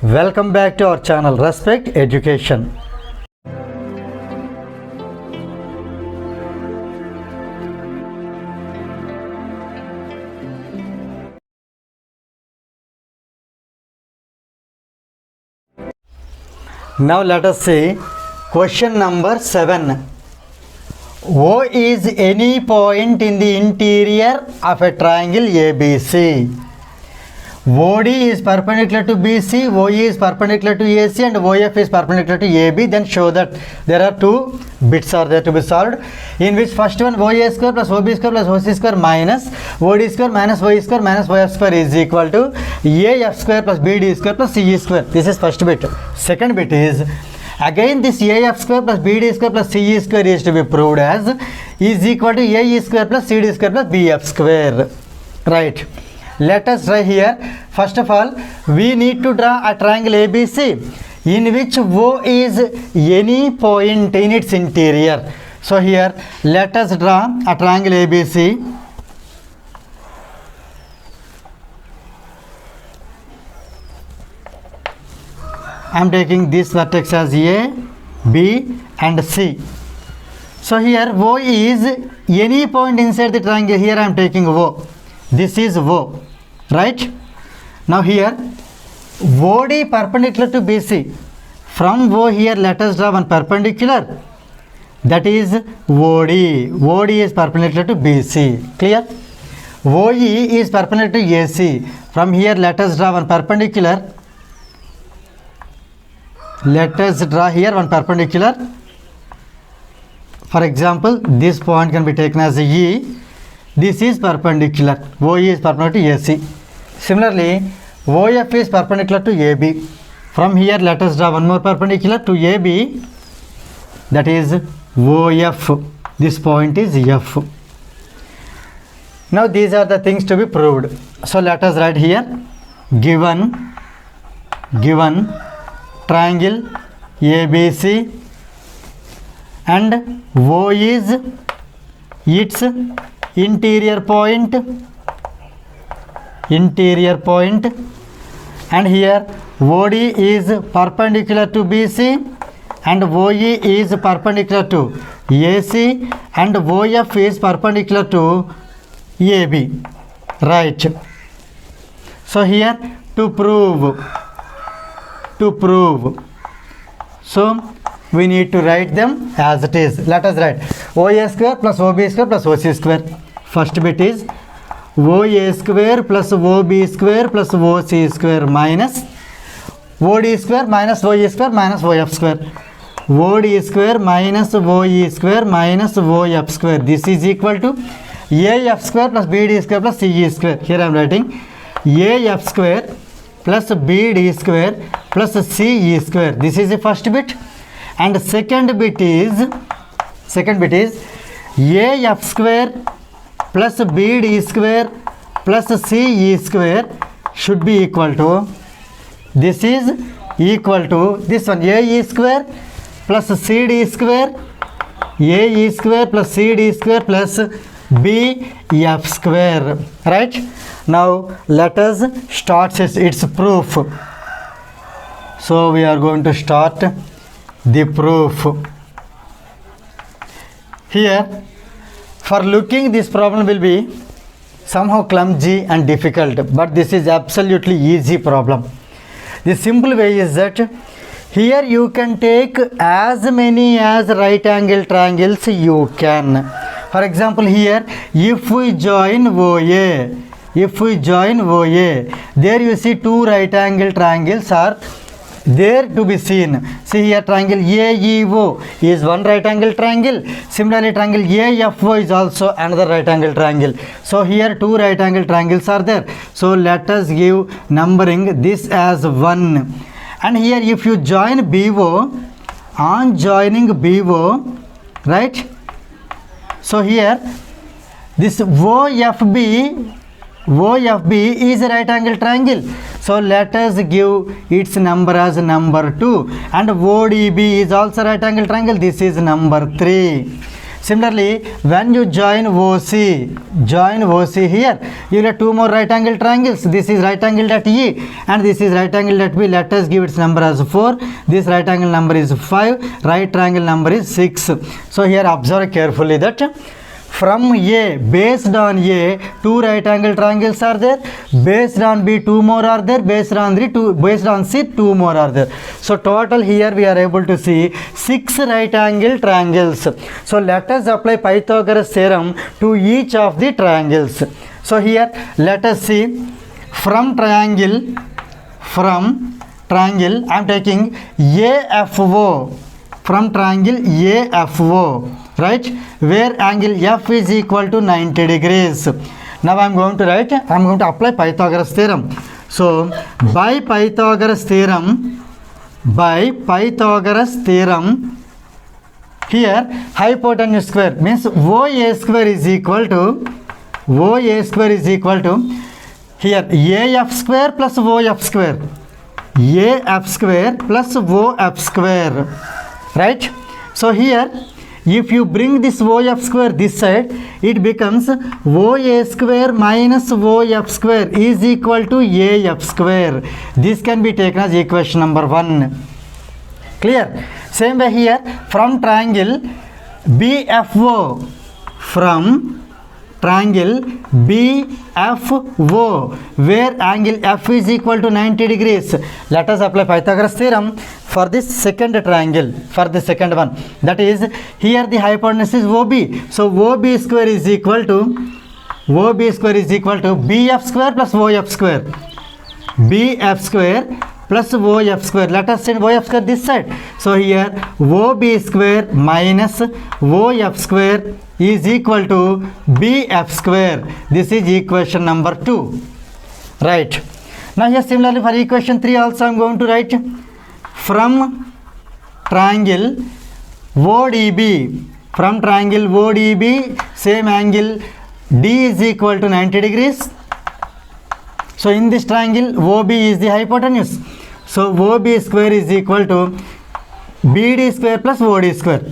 Welcome back to our channel Respect Education. Now let us see question number 7. O is any point in the interior of a triangle ABC. OD is perpendicular to BC, OE is perpendicular to AC, and OF is perpendicular to AB. Then show that there are two bits are there to be solved, in which first one OA square plus OB square plus OC square minus OD square minus OE square minus OF square is equal to AF square plus BD square plus CE square. This is first bit. Second bit is again this AF square plus BD square plus CE square is to be proved as is equal to AE square plus CD square plus BF square. Right. Let us try here. First of all, we need to draw a triangle ABC in which O is any point in its interior. So here let us draw a triangle ABC. I am taking this vertex as A, B and C. So here O is any point inside the triangle. Here I am taking O. This is O. Right? Now here OD perpendicular to BC. From O here let us draw one perpendicular. That is OD. OD is perpendicular to BC. Clear? OE is perpendicular to AC. From here let us draw one perpendicular. Let us draw here one perpendicular. For example, this point can be taken as E. This is perpendicular. OE is perpendicular to AC. Similarly, OF is perpendicular to AB. From here, let us draw one more perpendicular to AB. That is OF. This point is F. Now, these are the things to be proved. So, let us write here. Given triangle ABC and O is its interior point, and here OD is perpendicular to BC and OE is perpendicular to AC and OF is perpendicular to AB. Right. So here to prove, so we need to write them as it is. Let us write OA square plus OB square plus OC square. First bit is OA square plus OB square plus OC square minus OD square minus OE square minus OF square. OD square minus OE square minus OF square. This is equal to AF square plus BD square plus CE square. Here I am writing AF square plus BD square plus CE square. This is the first bit. And second bit is AF square plus BD square plus CE square should be equal to, this is equal to this one, AE square plus CD square, AE square plus CD square plus BF square. Right? Now let us start its proof. So we are going to start the proof. Here, for looking, this problem will be somehow clumsy and difficult, but this is absolutely easy problem. The simple way is that here you can take as many as right angle triangles you can. For example, here if we join OA, there you see two right angle triangles are there to be seen. See here, triangle AEO is one right angle triangle. Similarly, triangle AFO is also another right angle triangle. So here two right angle triangles are there. So let us give numbering this as 1. And here if you join BO, on joining BO, right? So here this OFB is a right angle triangle. So let us give its number as number 2. And ODB is also right angle triangle. This is number 3. Similarly, when you join OC here, you will have two more right angle triangles. This is right angle at E and this is right angle at B. Let us give its number as 4. This right angle number is 5. Right triangle number is 6. So here observe carefully that from A, based on A, two right angle triangles are there. Based on B, two more are there. Based on C, two more are there. So total here we are able to see 6 right angle triangles. So let us apply Pythagoras theorem to each of the triangles. So here let us see from triangle I am taking AFO, from triangle AFO, right, where angle F is equal to 90 degrees. Now I am going to apply Pythagoras theorem. So by Pythagoras theorem, here hypotenuse square means OA square is equal to here AF square plus OF square, AF square plus OF square, right? So here if you bring this OF square this side, it becomes OA square minus OF square is equal to AF square. This can be taken as equation number 1. Clear? Same way here, from triangle BFO, where angle F is equal to 90 degrees. Let us apply Pythagoras theorem for this second triangle, for the second one. That is, here the hypotenuse is OB. So OB square is equal to BF square plus OF square. BF square plus OF square. Let us send OF square this side. So here OB square minus OF square is equal to BF square. This is equation number 2. Right. Now here similarly for equation 3 also I am going to write from triangle ODB. From triangle ODB, same angle D is equal to 90 degrees. So in this triangle OB is the hypotenuse. So OB square is equal to BD square plus OD square.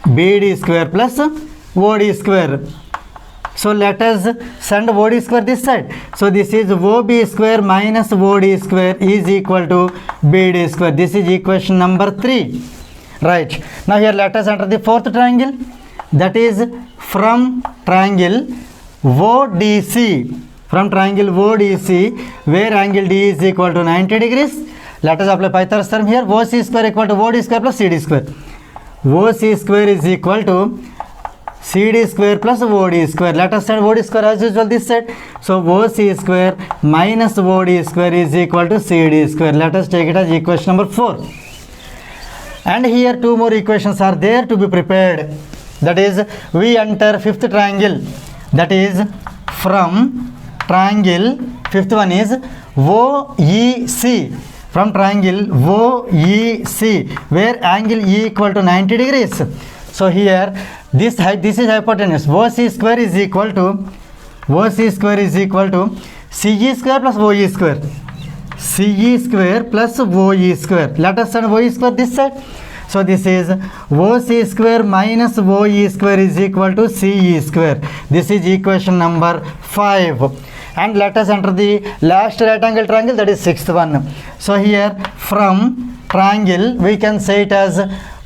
BD square plus OD square. So let us send OD square this side. So this is OB square minus OD square is equal to BD square. This is equation number 3. Right. Now here let us enter the fourth triangle. That is from triangle ODC. From triangle ODC, where angle D is equal to 90 degrees. Let us apply Pythagoras theorem here. OC square equal to OD square plus CD square. OC square is equal to CD square plus OD square. Let us send OD square as usual this side. So OC square minus OD square is equal to CD square. Let us take it as equation number 4. And here two more equations are there to be prepared. That is, we enter fifth triangle. That is from triangle, fifth one is OEC. From triangle OEC, where angle E equal to 90 degrees. So here this is hypotenuse. OC square is equal to CE square plus OE square. CE square plus OE square. Let us send OE square this side. So this is OC square minus OE square is equal to CE square. This is equation number 5. And let us enter the last right angle triangle, that is sixth one. So here from triangle we can say it as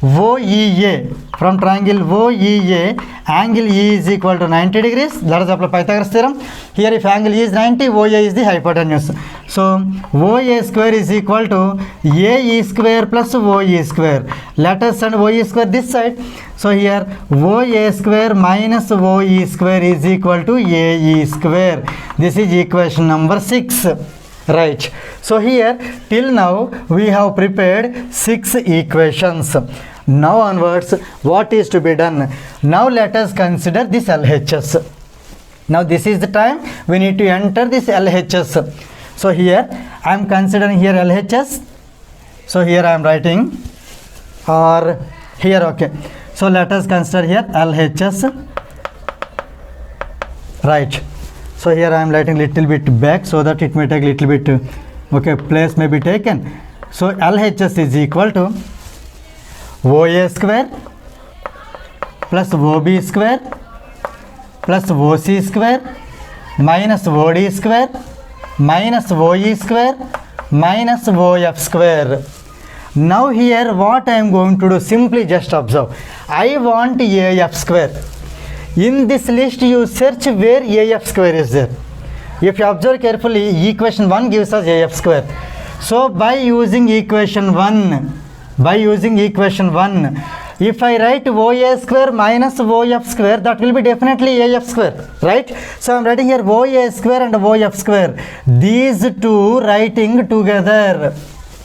OEA. From triangle OEA, angle E is equal to 90 degrees. Let us apply Pythagoras theorem. Here if angle E is 90, OA is the hypotenuse. So OA square is equal to AE square plus OE square. Let us send OE square this side. So here OA square minus OE square is equal to AE square. This is equation number 6. Right. So here till now we have prepared 6 equations. Now onwards, what is to be done? Now let us consider this LHS. Now this is the time we need to enter this LHS. So here I am considering here LHS. So here I am writing, or here, okay. So let us consider here LHS. Right. So here I am writing little bit back so that it may take little bit, okay, place may be taken. So LHS is equal to OA square plus OB square plus OC square minus OD square minus OE square minus OF square. Now here what I am going to do, simply just observe. I want AF square. In this list you search where AF square is there. If you observe carefully, equation 1 gives us AF square. So by using equation 1, if I write OA square minus OF square, that will be definitely AF square, right? So I am writing here OA square and OF square. These two writing together.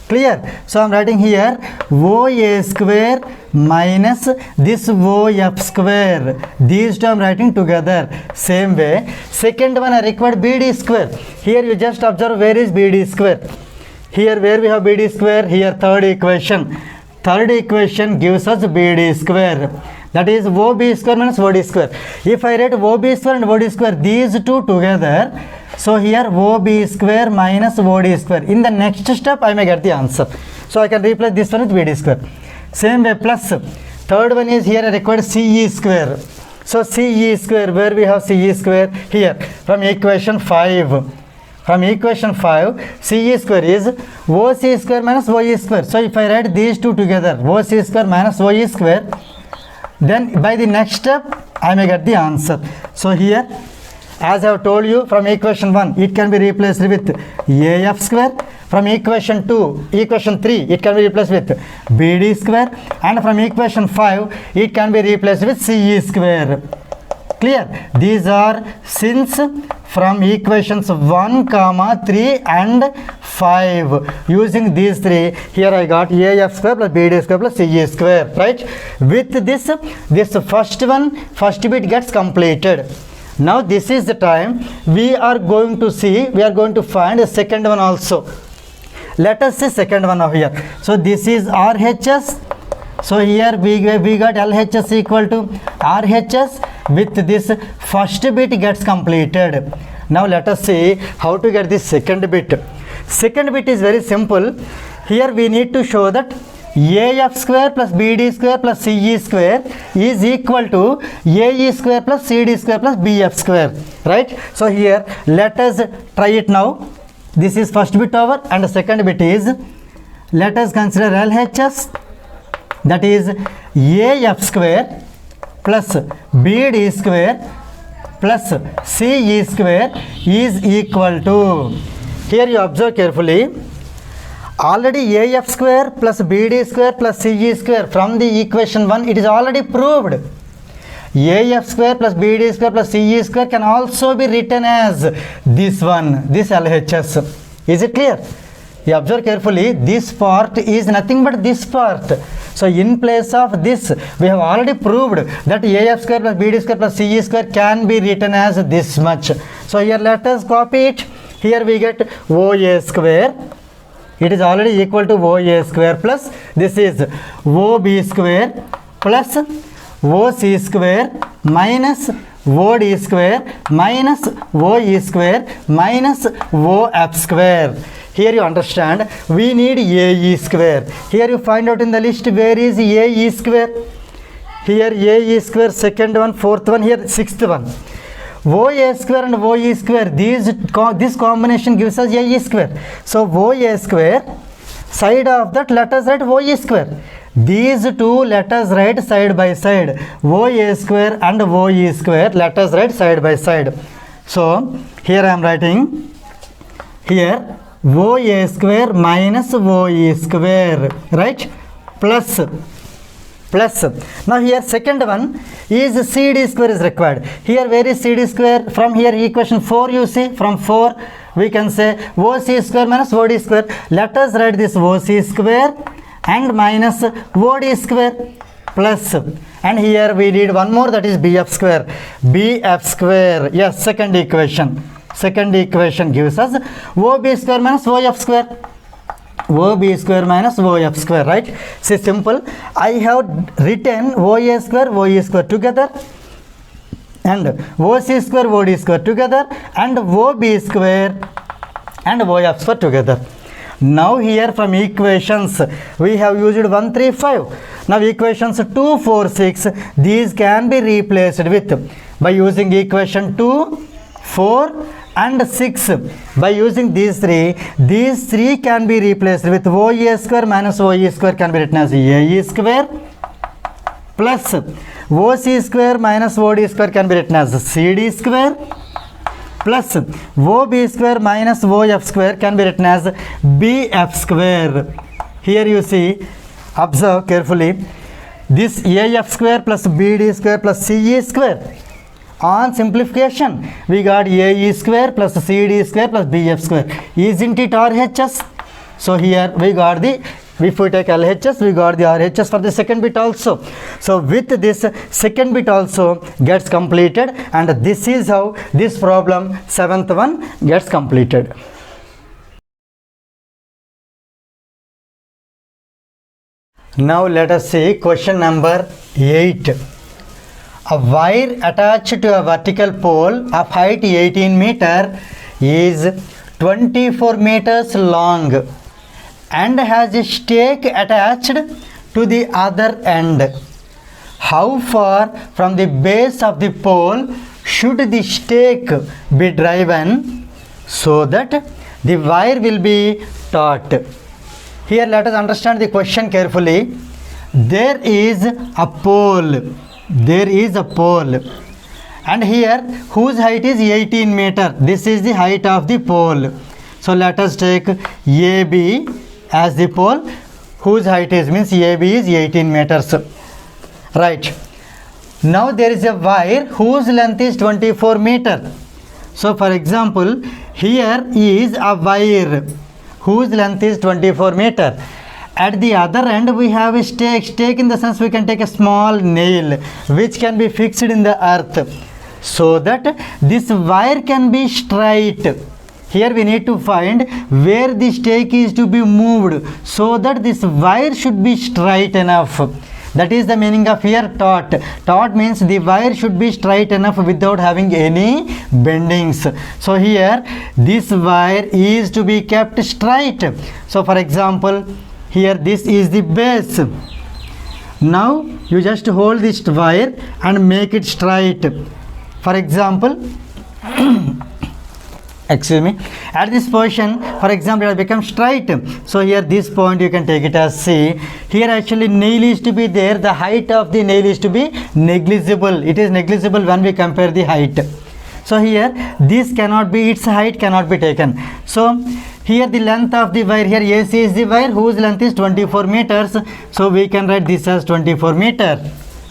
Clear? So I am writing here OA square minus this OF square. These two I am writing together. Same way, second one I required BD square. Here you just observe where is BD square. Here where we have BD square, here third equation. Third equation gives us BD square. That is OB square minus OD square. If I write OB square and OD square, these two together, so here OB square minus OD square. In the next step, I may get the answer. So I can replace this one with BD square. Same way, plus third one is here I required CE square. So CE square, where we have CE square? Here from equation 5. From equation 5, CE square is OC square minus OE square. So if I write these two together, OC square minus OE square, then by the next step, I may get the answer. So here, as I have told you, from equation 1, it can be replaced with AF square. From equation 2, equation 3, it can be replaced with BD square. And from equation 5, it can be replaced with CE square. Clear? These are since from equations 1, 3 and 5. Using these three, here I got AF square plus BD square plus CE square, right? With this first bit gets completed. Now this is the time we are going to find a second one also. Let us see second one over here. So this is RHS. So here we got LHS equal to RHS. With this first bit gets completed. Now let us see how to get this second bit. Second bit is very simple. Here we need to show that AF square plus BD square plus CE square is equal to AE square plus CD square plus BF square, right? So here let us try it now. This is first bit over, and the second bit is, let us consider LHS, that is AF square plus BD square plus CE square is equal to, here you observe carefully, already AF square plus BD square plus CE square from the equation 1, it is already proved. AF square plus BD square plus CE square can also be written as this one, this LHS. Is it clear? You observe carefully, this part is nothing but this part. So in place of this, we have already proved that AF square plus BD square plus CE square can be written as this much. So here let us copy it. Here we get OA square. It is already equal to OA square plus this is OB square plus OC square minus OD square minus OE square minus OF square. Here you understand, we need AE square. Here you find out in the list where is AE square. Here AE square, second one, fourth one, here sixth one. OA square and OE square, this combination gives us AE square. So OA square, side of that let us write OE square. These two let us write side by side. OA square and OE square let us write side by side. So here I am writing here OA square minus OE square, right? Plus. Now here second one is CD square is required. Here where is CD square? From here equation 4 you see, from 4 we can say OC square minus OD square. Let us write this OC square and minus OD square plus, and here we need one more, that is BF square. BF square, yes, second equation gives us OB square minus OF square. OB square minus OF square, right? See, simple. I have written OA square, OE square together, and OC square, OD square together, and OB square and OF square together. Now here from equations we have used 1, 3, 5. Now equations 2, 4, 6, these can be replaced with by using equation 2, 4 and 6. By using these three can be replaced with OA square minus OE square can be written as AE square plus OC square minus OD square can be written as CD square plus OB square minus OF square can be written as BF square. Here you see, observe carefully, this AF square plus BD square plus CE square. On simplification, we got AE square plus CD square plus BF square. Isn't it RHS? So here we got the, if we take LHS, we got the RHS for the second bit also. So with this second bit also gets completed, and this is how this problem 7th one gets completed. Now let us see question number 8. A wire attached to a vertical pole of height 18 meter is 24 meters long and has a stake attached to the other end. How far from the base of the pole should the stake be driven so that the wire will be taut? Here let us understand the question carefully. There is a pole. There is a pole. And here whose height is 18 meter. This is the height of the pole. So let us take AB as the pole. Whose height is means AB is 18 meters. Right. Now there is a wire whose length is 24 meter. So for example, here is a wire whose length is 24 meter. At the other end we have a stake. Stake in the sense we can take a small nail which can be fixed in the earth so that this wire can be straight. Here we need to find where the stake is to be moved so that this wire should be straight enough. That is the meaning of here taut. Taut means the wire should be straight enough without having any bendings. So here this wire is to be kept straight. So for example, here this is the base. Now you just hold this wire and make it straight. For example, excuse me, at this position, for example, it has become straight. So here this point you can take it as C. Here actually nail is to be there. The height of the nail is to be negligible. It is negligible when we compare the height. So here this cannot be, its height cannot be taken. So here the length of the wire, here AC is the wire whose length is 24 meters. So we can write this as 24 meter.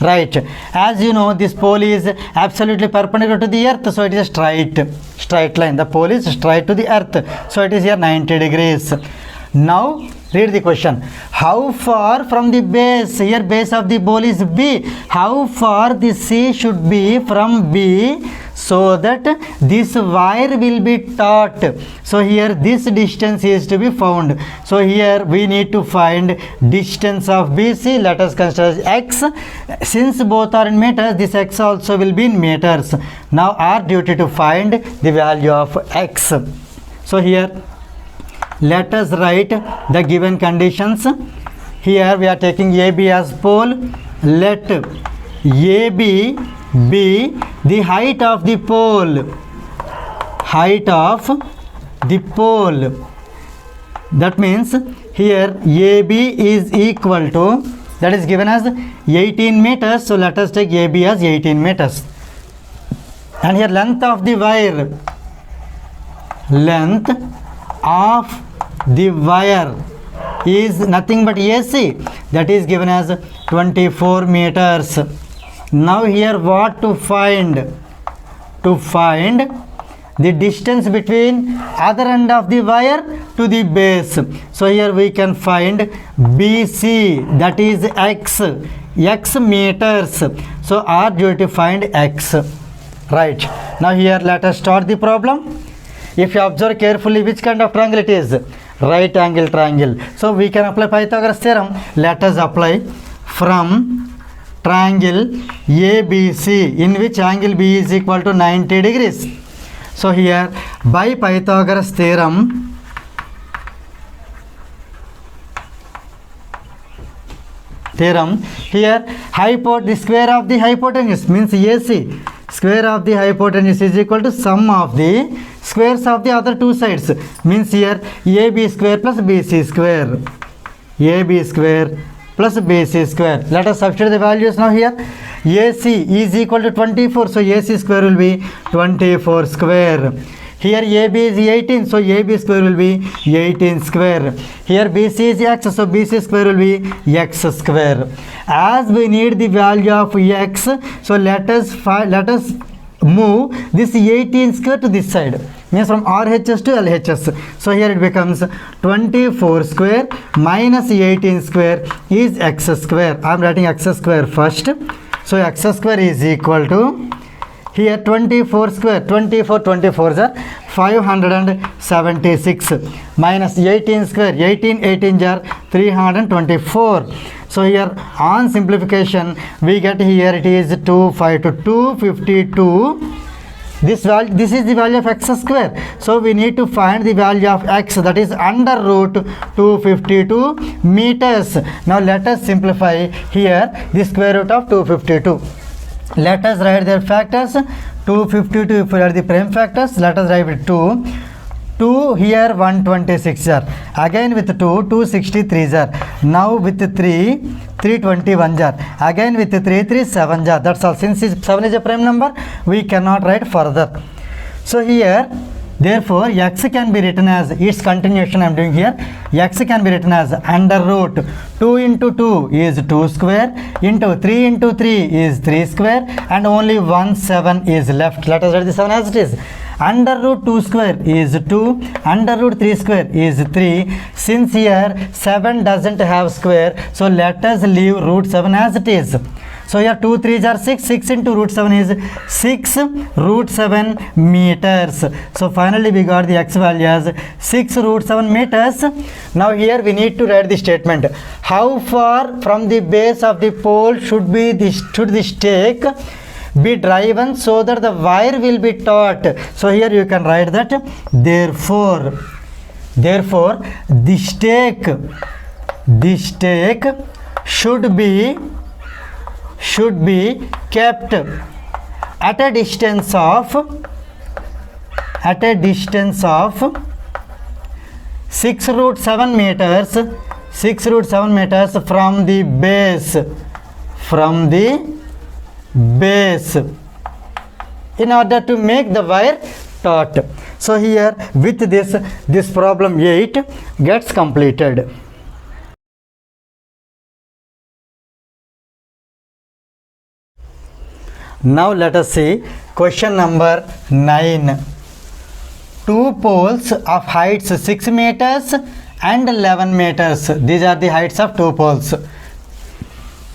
Right. As you know, this pole is absolutely perpendicular to the earth. So it is a straight line. The pole is straight to the earth. So it is here 90 degrees. Now read the question. How far from the base? Here base of the pole is B. How far the C should be from B so that this wire will be taut? So here this distance is to be found. So here we need to find distance of BC. Let us consider X. Since both are in meters, this X also will be in meters. Now our duty to find the value of X. So here let us write the given conditions. Here we are taking AB as pole. Let AB be the height of the pole. Height of the pole. That means here AB is equal to, that is given as 18 meters. So let us take AB as 18 meters. And here length of the wire. Length of the wire is nothing but AC, that is given as 24 meters. Now here what to find? To find the distance between other end of the wire to the base. So here we can find BC, that is X meters. So our duty to find X. Right. Now here let us start the problem. If you observe carefully, which kind of triangle it is? Right angle triangle. So we can apply Pythagoras theorem. Let us apply from triangle ABC, in which angle B is equal to 90 degrees. So here by Pythagoras theorem, theorem. Here the square of the hypotenuse means AC. Square of the hypotenuse is equal to sum of the squares of the other two sides. Means here AB square plus BC square. AB square plus BC square. Let us substitute the values now here. AC is equal to 24. So AC square will be 24 square. Here AB is 18, so AB square will be 18 square. Here BC is x, so BC square will be x square. As we need the value of x, so let us move this 18 square to this side. Means from RHS to LHS. So here it becomes 24 square minus 18 square is x square. I am writing x square first. So x square is equal to here 24 square, 24 are 576 minus 18 square, 18 are 324. So here on simplification we get here it is 252. This is the value of x square. So we need to find the value of x, that is under root 252 meters. Now let us simplify here the square root of 252. Let us write their factors. 252, if we write the prime factors, let us write it 2 here 126 are. Again with 2, 263 are. Now with 3, 321 are. Again with 3, 7 are. That's all. Since 7 is a prime number, we cannot write further. So here, therefore, x can be written as, its continuation I am doing here, x can be written as under root 2 into 2 is 2 square into 3 into 3 is 3 square and only 7 is left. Let us write the 7 as it is. Under root 2 square is 2, under root 3 square is 3. Since here 7 doesn't have square, so let us leave root 7 as it is. So here 2 3s are 6, 6 into root 7 is 6 root 7 meters. So finally we got the x value as 6 root 7 meters. Now here we need to write the statement. How far from the base of the pole should the stake be driven so that the wire will be taut? So here you can write that therefore the stake should be kept at a distance of 6 root 7 meters from the base in order to make the wire taut. So here with this problem 8 gets completed. Now let us see question number 9. Two poles of heights 6 meters and 11 meters. These are the heights of two poles.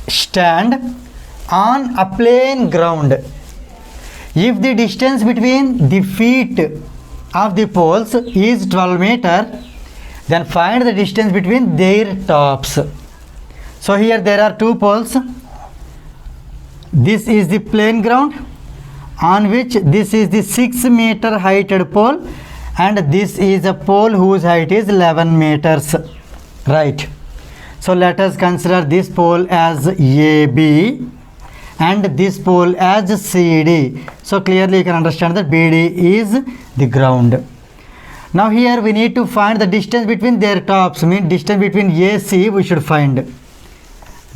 Stand on a plain ground. If the distance between the feet of the poles is 12 meters, then find the distance between their tops. So here there are two poles. This is the plain ground on which this is the 6 meter heighted pole and this is a pole whose height is 11 meters. Right. So let us consider this pole as AB and this pole as CD. So clearly you can understand that BD is the ground. Now here we need to find the distance between their tops, mean distance between AC we should find.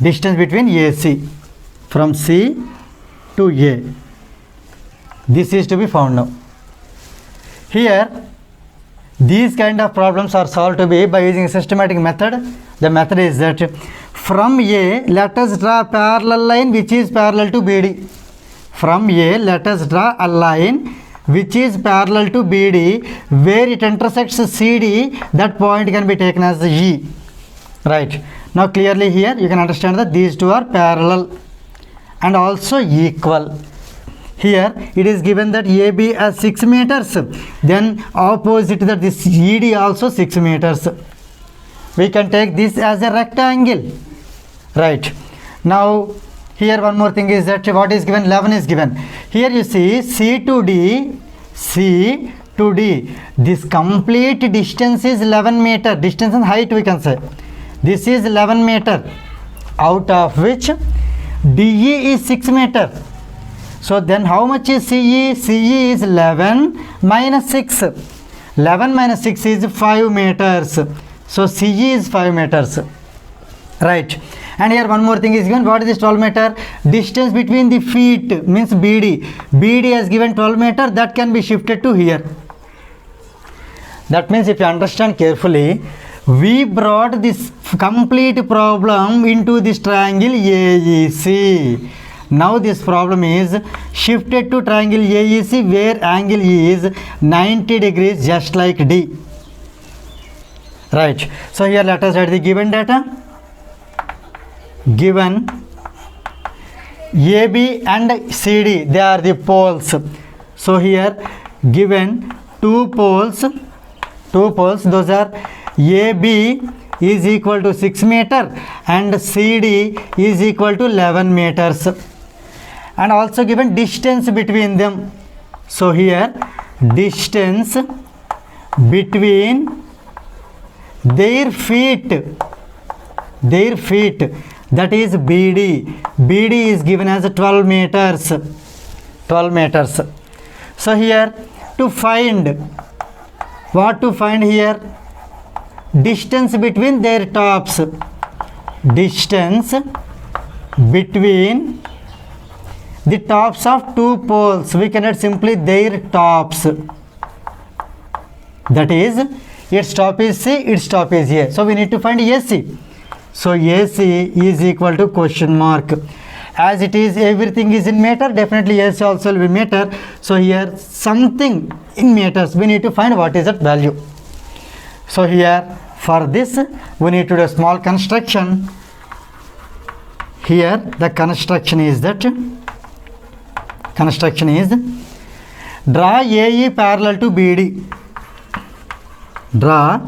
Distance between AC from C to A. This is to be found now. Here these kind of problems are solved to be by using a systematic method. The method is that from A let us draw a parallel line which is parallel to BD. From A let us draw a line which is parallel to BD where it intersects CD. That point can be taken as E. Right. Now clearly here you can understand that these two are parallel and also equal. Here it is given that AB as 6 meters, then opposite that this ED also 6 meters. We can take this as a rectangle. Right. Now here one more thing is that what is given, 11 is given. Here you see C to D, this complete distance is 11 meter. Distance and height we can say. This is 11 meter. out of which DE is 6 meter. So then how much is CE? CE is 11 minus 6. 11 minus 6 is 5 meters. So CE is 5 meters. Right. And here one more thing is given. What is this 12 meter? Distance between the feet means BD. BD has given 12 meter. That can be shifted to here. That means if you understand carefully, we brought this complete problem into this triangle AEC. Now this problem is shifted to triangle AEC where angle is 90 degrees just like D. Right. So here let us write the given data. Given AB and CD, they are the poles. So here given two poles, those are AB is equal to 6 meter and CD is equal to 11 meters. And also given distance between them. So here distance between their feet, that is BD. BD is given as 12 meters. 12 meters. So here to find, what to find here? Distance between their tops. Distance between the tops of two poles. We can write simply their tops. That is, its top is C, its top is A. So we need to find AC. So AC is equal to question mark. As it is, everything is in meter, definitely AC also will be meter. So here something in meters, we need to find what is that value. So here for this we need to do a small construction. Here the construction is draw AE parallel to BD. Draw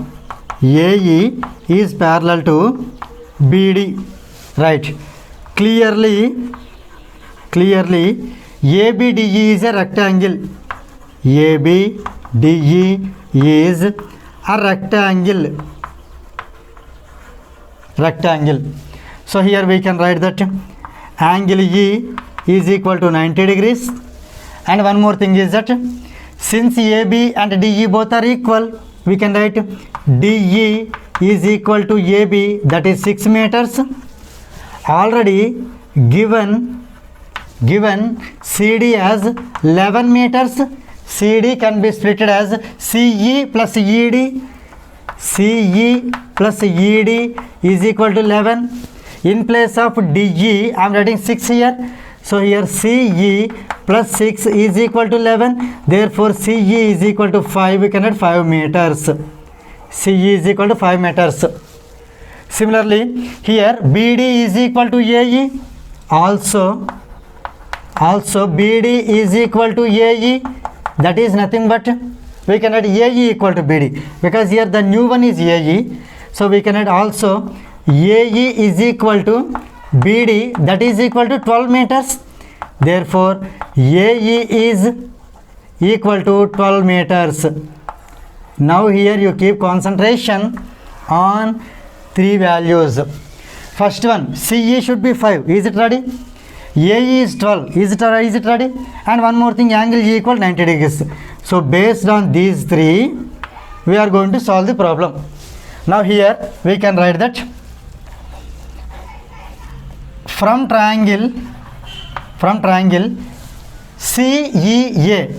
AE is parallel to BD. Right. Clearly ABDE is a rectangle. ABDE is a rectangle. So here we can write that angle E is equal to 90 degrees. And one more thing is that since AB and DE both are equal, we can write DE is equal to AB, that is 6 meters. Already given CD as 11 meters. CD can be split as CE plus ED. CE plus ED is equal to 11. In place of DE, I am writing 6 here. So here CE plus 6 is equal to 11. Therefore CE is equal to 5. We can write 5 meters. CE is equal to 5 meters. Similarly, here BD is equal to AE. Also BD is equal to AE. That is nothing but we can write AE equal to BD, because here the new one is AE. So we can write also AE is equal to BD, that is equal to 12 meters. Therefore AE is equal to 12 meters. Now here you keep concentration on 3 values. First one, CE should be 5. Is it ready? AE is 12. Is it ready? And one more thing, angle E equal 90 degrees. So based on these 3, we are going to solve the problem. Now here we can write that from triangle CEA,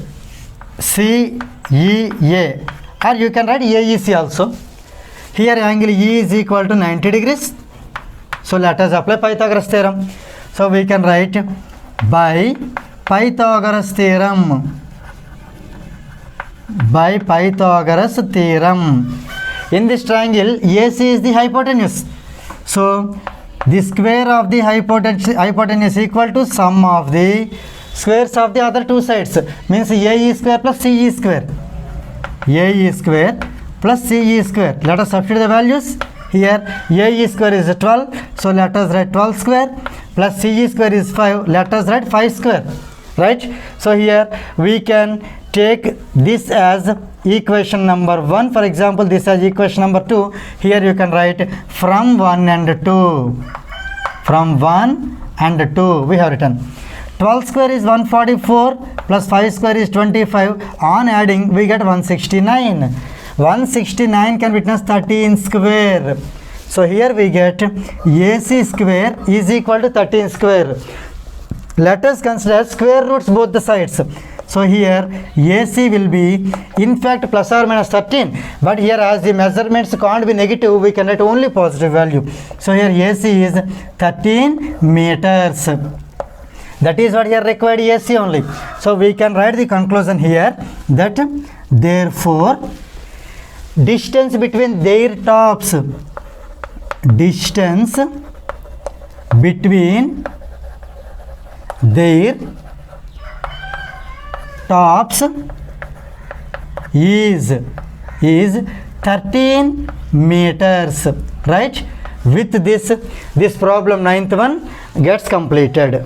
or you can write AEC also. Here angle E is equal to 90 degrees. So let us apply Pythagoras theorem. So we can write by Pythagoras theorem. In this triangle, AC is the hypotenuse. So the square of the hypotenuse equal to sum of the squares of the other two sides. Means AE square plus CE square. AE square plus CE square. Let us substitute the values. Here AE square is 12. So let us write 12 square plus CE square is 5. Let us write 5 square. Right. So here we can take this as equation number 1. For example, this as equation number 2. Here you can write from 1 and 2. from 1 and 2 we have written. 12 square is 144 plus 5 square is 25. On adding we get 169. 169 can be written as 13 square. So here we get AC square is equal to 13 square. Let us consider square roots both the sides. So here AC will be in fact plus or minus 13, but here as the measurements can't be negative, we can write only positive value. So here AC is 13 meters. That is what here required, AC only. So we can write the conclusion here that therefore distance between their tops, distance between their tops is 13 meters, right? With this problem 9th one gets completed.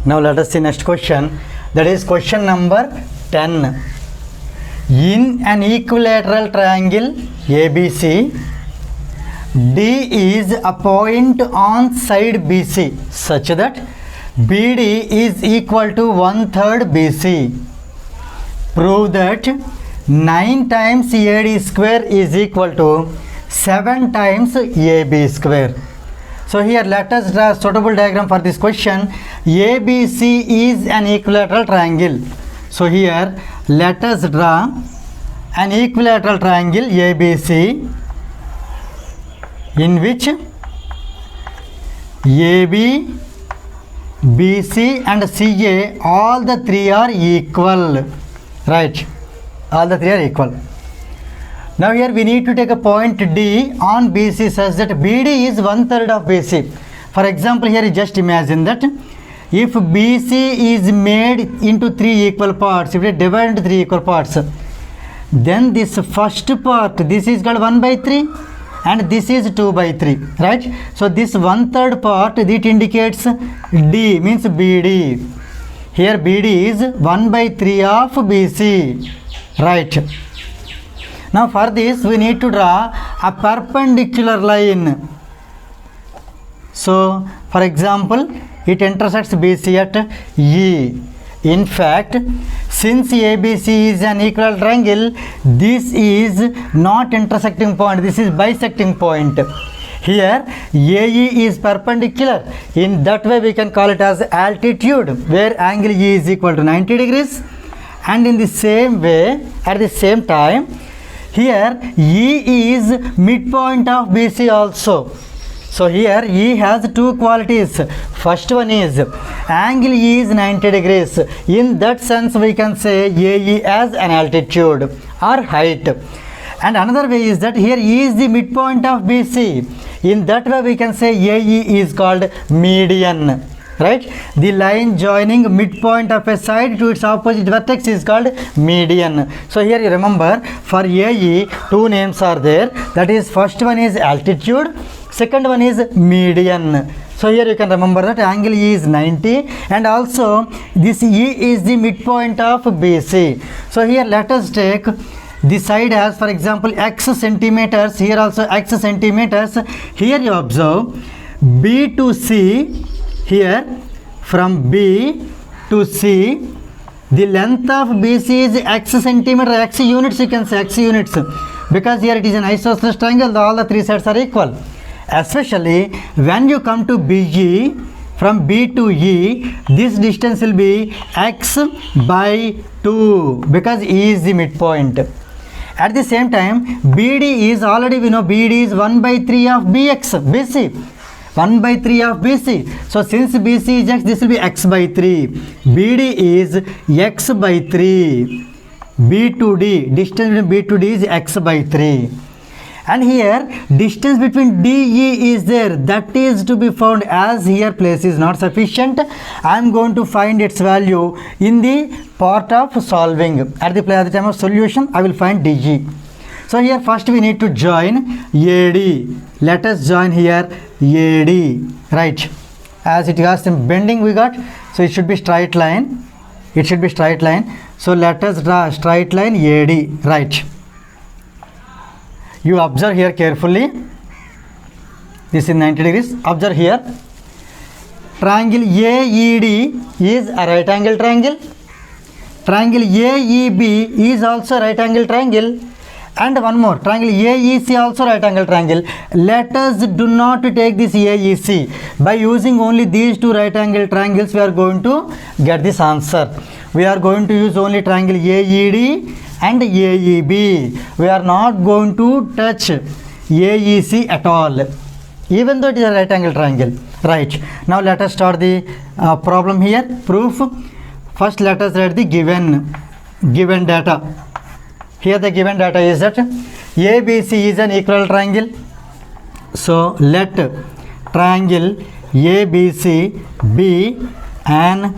Now let us see next question, that is question number 10. In an equilateral triangle ABC, D is a point on side BC such that BD is equal to 1/3 BC. Prove that 9 times AD square is equal to 7 times AB square. So here let us draw a suitable diagram for this question. ABC is an equilateral triangle. So here let us draw an equilateral triangle ABC in which AB, BC and CA all the three are equal, right? All the three are equal. Now here we need to take a point D on BC such that BD is 1/3 of BC. For example, here just imagine that if BC is made into 3 equal parts, if we divide into 3 equal parts, then this first part, this is called 1/3 and this is 2/3, right? So this 1/3 part, it indicates D, means BD. Here BD is 1/3 of BC, right? Now for this we need to draw a perpendicular line. So for example, it intersects BC at E. In fact, since ABC is an equilateral triangle, this is not intersecting point, this is bisecting point. Here AE is perpendicular. In that way we can call it as altitude, where angle E is equal to 90 degrees. And in the same way, at the same time, here E is midpoint of BC also. So here E has two qualities. First one is angle E is 90 degrees. In that sense we can say AE as an altitude or height. And another way is that here E is the midpoint of BC. In that way we can say AE is called median, right? The line joining midpoint of a side to its opposite vertex is called median. So here you remember, for AE two names are there, that is first one is altitude, second one is median. So here you can remember that angle E is 90 and also this E is the midpoint of BC. So here let us take the side as, for example, x centimeters, here also x centimeters. Here you observe B to C, here from B to C, the length of BC is x centimeter, x units, you can say x units, because here it is an isosceles triangle, all the three sides are equal. Especially when you come to BE, from B to E, this distance will be x by 2 because E is the midpoint. At the same time, BD is already, we know BD is 1/3 of BC. 1/3 of BC. So since BC is x, this will be x by 3. BD is x by 3. B to D, distance between B to D is x by 3. And here distance between DE is there, that is to be found. As here place is not sufficient, I am going to find its value in the part of solving. At the time of solution I will find DG. So here first we need to join AD. Let us join here AD, right? As it has some bending we got, so it should be straight line. It should be straight line. So let us draw a straight line AD, right? You observe here carefully. This is 90 degrees. Observe here. Triangle AED is a right angle triangle. Triangle AEB is also right angle triangle. And one more, triangle AEC also right angle triangle. Let us do not take this AEC. By using only these two right angle triangles, we are going to get this answer. We are going to use only triangle AED and AEB. We are not going to touch AEC at all, even though it is a right angle triangle. Right. Now let us start the problem here. Proof. First let us write the given data. Here the given data is that ABC is an equilateral triangle. So let triangle ABC be an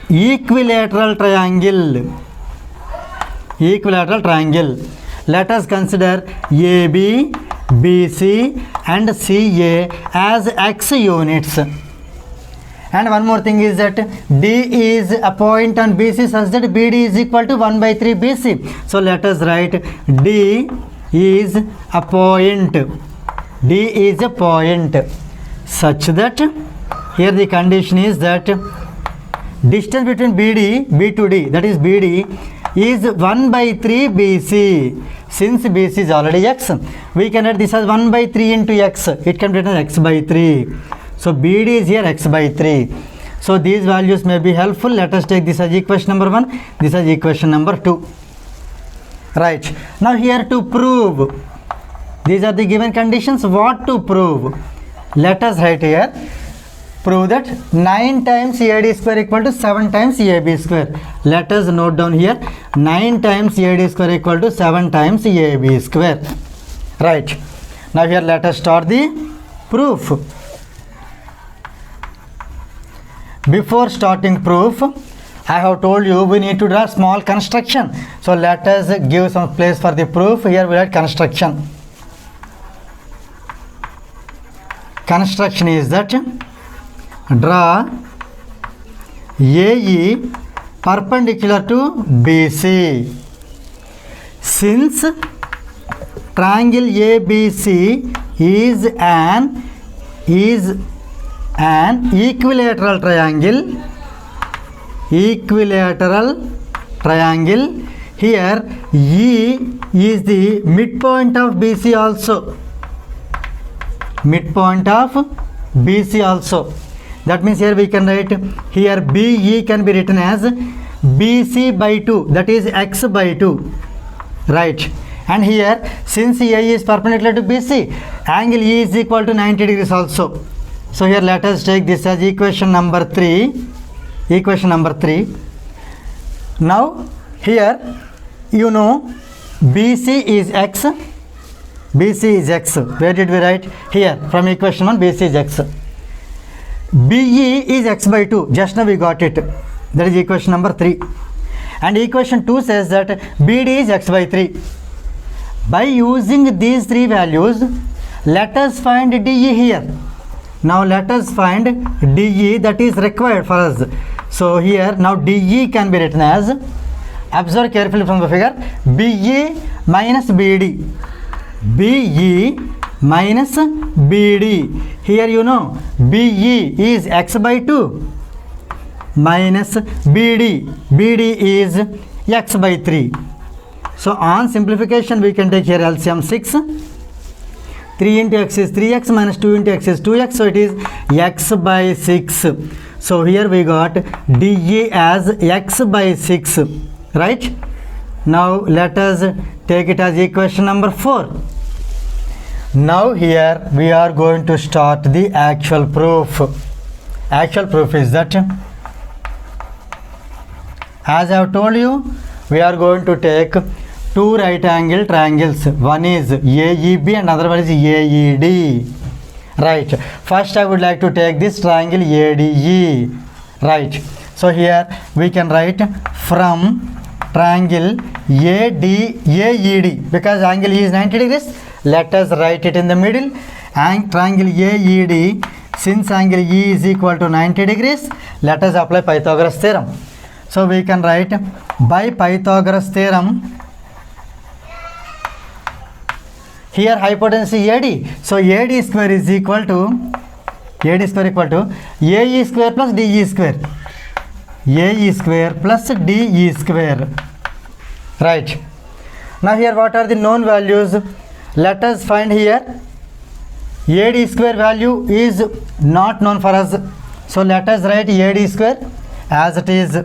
equilateral triangle. Equilateral triangle. Let us consider AB, BC and CA as X units. And one more thing is that D is a point on BC such that BD is equal to 1 by 3 BC. So let us write D is a point. D is a point such that here the condition is that distance between B to D, that is BD, is 1 by 3 BC. Since BC is already X, we can write this as 1 by 3 into X. It can be written as X by 3. So BD is here X by 3. So these values may be helpful. Let us take this as equation number 1, this as equation number 2. Right. Now here to prove, these are the given conditions. What to prove? Let us write here. Prove that 9 times AD square equal to 7 times AB square. Let us note down here. 9 times AD square equal to 7 times AB square. Right. Now here let us start the proof. Before starting proof, I have told you we need to draw small construction. So let us give some place for the proof. Here we write construction. Construction is that draw AE perpendicular to BC. Since triangle ABC is an equilateral triangle, here E is the midpoint of BC also. Midpoint of BC also. That means here we can write, here BE can be written as BC by 2, that is X by 2. Right. And here since A is perpendicular to BC, angle E is equal to 90 degrees also. So here let us take this as equation number 3. Equation number 3. Now here you know BC is X. BC is X. Where did we write? Here from equation 1, BC is X. BE is X by 2. Just now we got it. That is equation number 3. And equation 2 says that BD is X by 3. By using these three values, let us find DE here. Now let us find DE that is required for us. So here now DE can be written as, observe carefully from the figure, BE minus BD. BE minus BD. Here you know BE is X by 2 minus BD. BD is X by 3. So on simplification we can take here LCM 6. 3 into X is 3X minus 2 into X is 2X. So it is X by 6. So here we got DE as X by 6. Right. Now let us take it as equation number 4. Now here we are going to start the actual proof. Actual proof is that, as I have told you, we are going to take two right angle triangles. One is AEB and other one is AED. Right. First I would like to take this triangle ADE. Right. So here we can write from triangle AED, because angle E is 90 degrees. Let us write it in the middle. And triangle AED, since angle E is equal to 90 degrees, let us apply Pythagoras theorem. So we can write, by Pythagoras theorem, here hypotenuse AD, so AD square is equal to AE square plus DE square, AE square plus DE square, right. Now here what are the known values? Let us find here. AD square value is not known for us, so let us write AD square as it is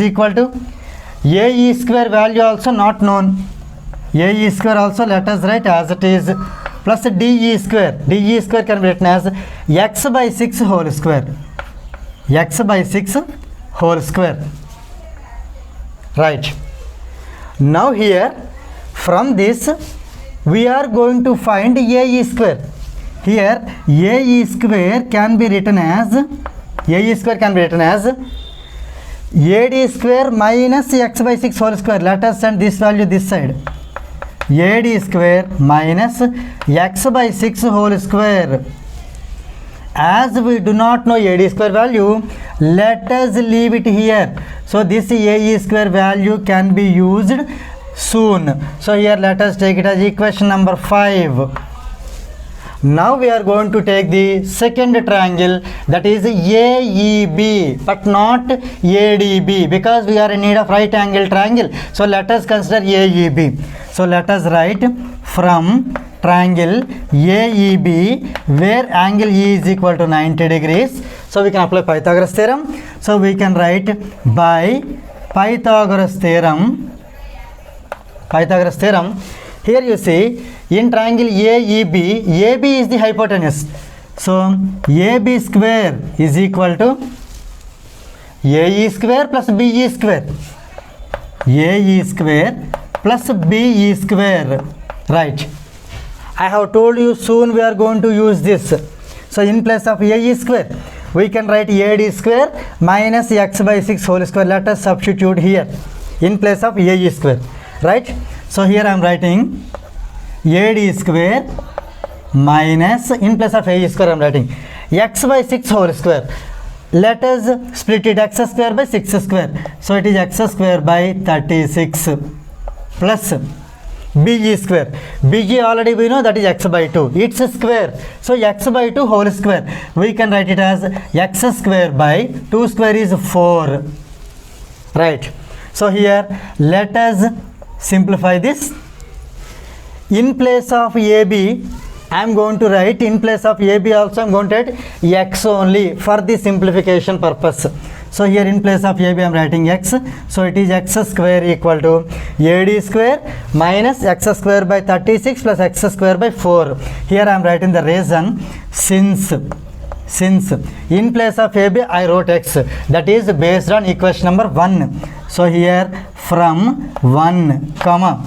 equal to AE square value also not known, AE square also let us write as it is, plus DE square can be written as x by 6 whole square, x by 6 whole square, right. Now here from this we are going to find AE square. Here AE square can be written as AD square minus x by 6 whole square. Let us send this value this side. AD square minus x by 6 whole square. As we do not know AD square value, let us leave it here. So this AE square value can be used soon. So here let us take it as equation number 5. Now we are going to take the second triangle, that is AEB, but not ADB, because we are in need of right angle triangle. So let us consider AEB. So let us write from triangle AEB where angle E is equal to 90 degrees. So we can apply Pythagoras theorem. So we can write by Pythagoras theorem. Here you see in triangle AEB, AB is the hypotenuse. So AB square is equal to AE square plus BE square. AE square plus BE square, right. I have told you soon we are going to use this. So in place of AE square we can write AD square minus x by 6 whole square. Let us substitute here in place of AE square, right. So here I am writing AD square minus, in place of AE square I am writing x by 6 whole square. Let us split it, x square by 6 square. So it is x square by 36 plus BE square. BE already we know, that is x by 2. It's a square. So x by 2 whole square. We can write it as x square by 2 square is 4. Right. So here let us simplify this. In place of AB, I am going to write, in place of AB also I am going to write x only for the simplification purpose. So here in place of AB I am writing x. So it is x square equal to AD square minus x square by 36 plus x square by 4. Here I am writing the reason, since in place of AB I wrote x, that is based on equation number 1. So here from 1 comma,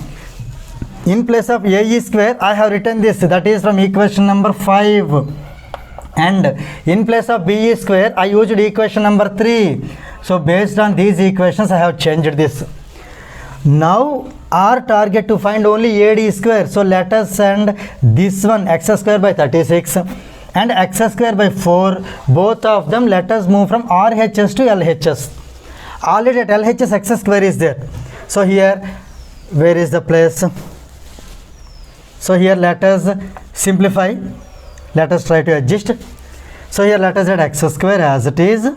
in place of AE square I have written this, that is from equation number 5, and in place of BE square I used equation number 3. So based on these equations I have changed this. Now our target to find only AD square. So let us send this one, x square by 36 and x square by 4, both of them let us move from RHS to LHS. Already at LHS x square is there. So here where is the place? So here let us simplify, let us try to adjust. So here let us add x square as it is.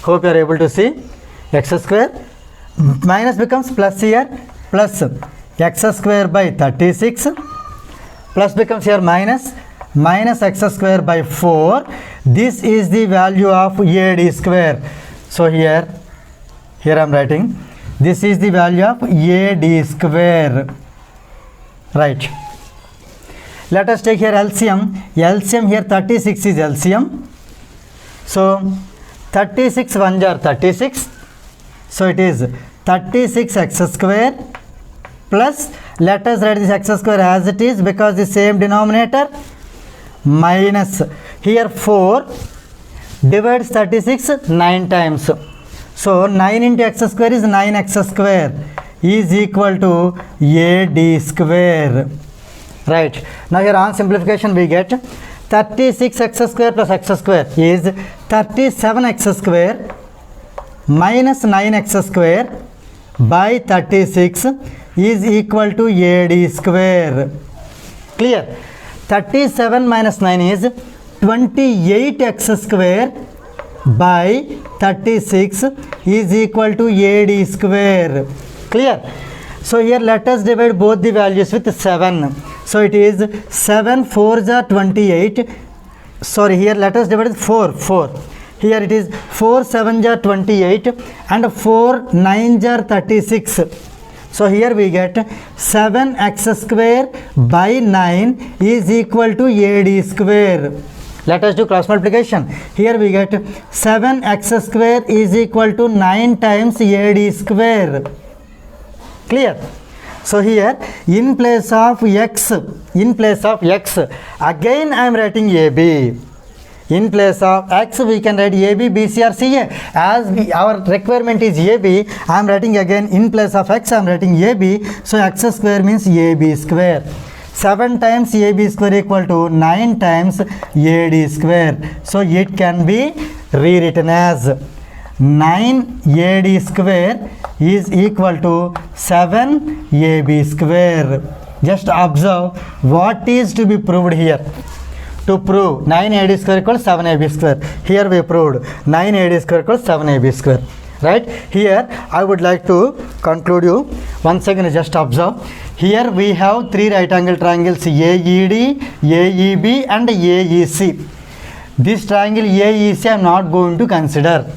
Hope you are able to see. X square minus becomes plus here, plus x square by 36 plus becomes here minus x square by 4. This is the value of AD square. So here I am writing this is the value of AD square, right. Let us take here LCM. LCM here 36 is LCM. So 36 1s are 36. So it is 36 x square plus, let us write this x square as it is because the same denominator, minus here 4 divides 36 9 times. So 9 into x square is 9x square is equal to AD square. Right. Now here on simplification we get 36x square plus x square is 37x square minus 9x square by 36 is equal to AD square. Clear? 37 minus 9 is 28x square by 36 is equal to AD square. Clear? So here let us divide both the values with 7. So it is 7 4s are 28. Sorry, here let us divide with 4. Here it is 4 7s are 28 and 4 9s are 36. So here we get 7x square by 9 is equal to AD square. Let us do cross multiplication. Here we get 7x square is equal to 9 times AD square. Clear? So here in place of x, again I am writing AB. In place of x we can write AB, BC or CA. As our requirement is AB, I am writing again in place of x I am writing AB. So x square means AB square. 7 times AB square equal to 9 times AD square. So it can be rewritten as 9 AD square is equal to 7 AB square. Just observe what is to be proved here. To prove 9 AD square equals 7 AB square. Here we proved 9 AD square equals 7 AB square. Right? Here I would like to conclude you. Once again just observe. Here we have 3 right angle triangles AED, AEB and AEC. This triangle AEC I am not going to consider.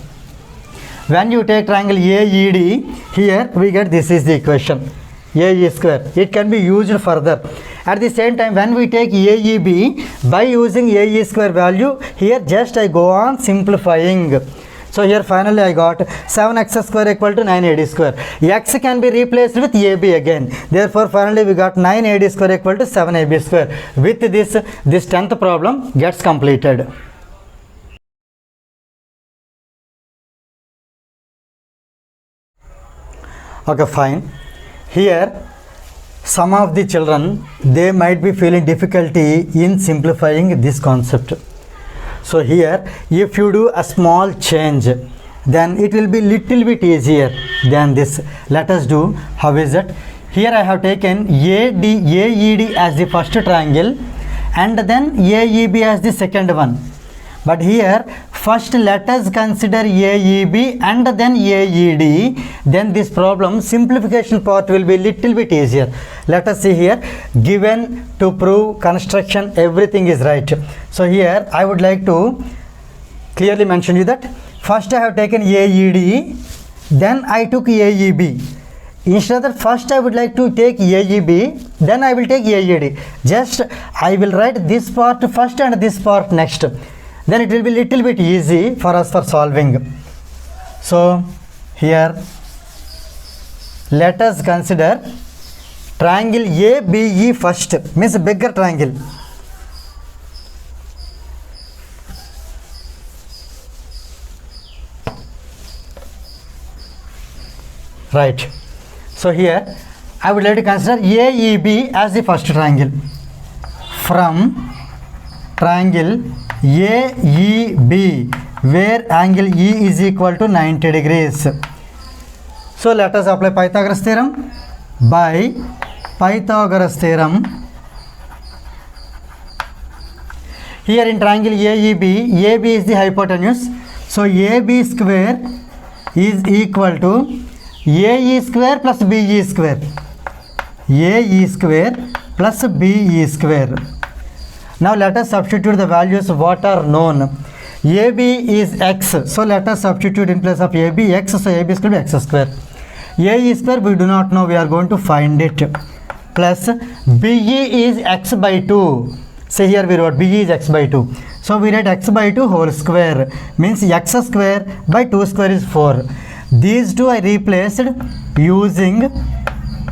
When you take triangle AED, here we get this is the equation AE square. It can be used further. At the same time, when we take AEB, by using AE square value, here just I go on simplifying. So here finally I got 7x square equal to 9 AD square. X can be replaced with AB again. Therefore finally we got 9 AD square equal to 7 AB square. With this 10th problem gets completed. Okay, fine. Here some of the children, they might be feeling difficulty in simplifying this concept. So here if you do a small change, then it will be little bit easier than this. Let us do. How is it? Here I have taken AED as the first triangle and then AEB as the second one. But here first let us consider AEB and then AED. Then this problem simplification part will be little bit easier. Let us see here. Given to prove construction, everything is right. So here I would like to clearly mention you that first I have taken AED, then I took AEB. Instead of that, first I would like to take AEB, then I will take AED. Just I will write this part first and this part next. Then it will be little bit easy for us for solving. So here let us consider triangle ABE first, means bigger triangle. Right. So here I would like to consider AEB as the first triangle. From triangle AEB, where angle E is equal to 90 degrees. So let us apply Pythagoras theorem. By Pythagoras theorem, here in triangle AEB, AB is the hypotenuse. So AB square is equal to AE square plus BE square. AE square plus BE square. Now let us substitute the values what are known. AB is x, so let us substitute in place of AB x, so AB is going to be x square. AE square we do not know, we are going to find it. Plus BE is x by 2. So here we wrote BE is x by 2. So we write x by 2 whole square, means x square by 2 square is 4. These two I replaced using,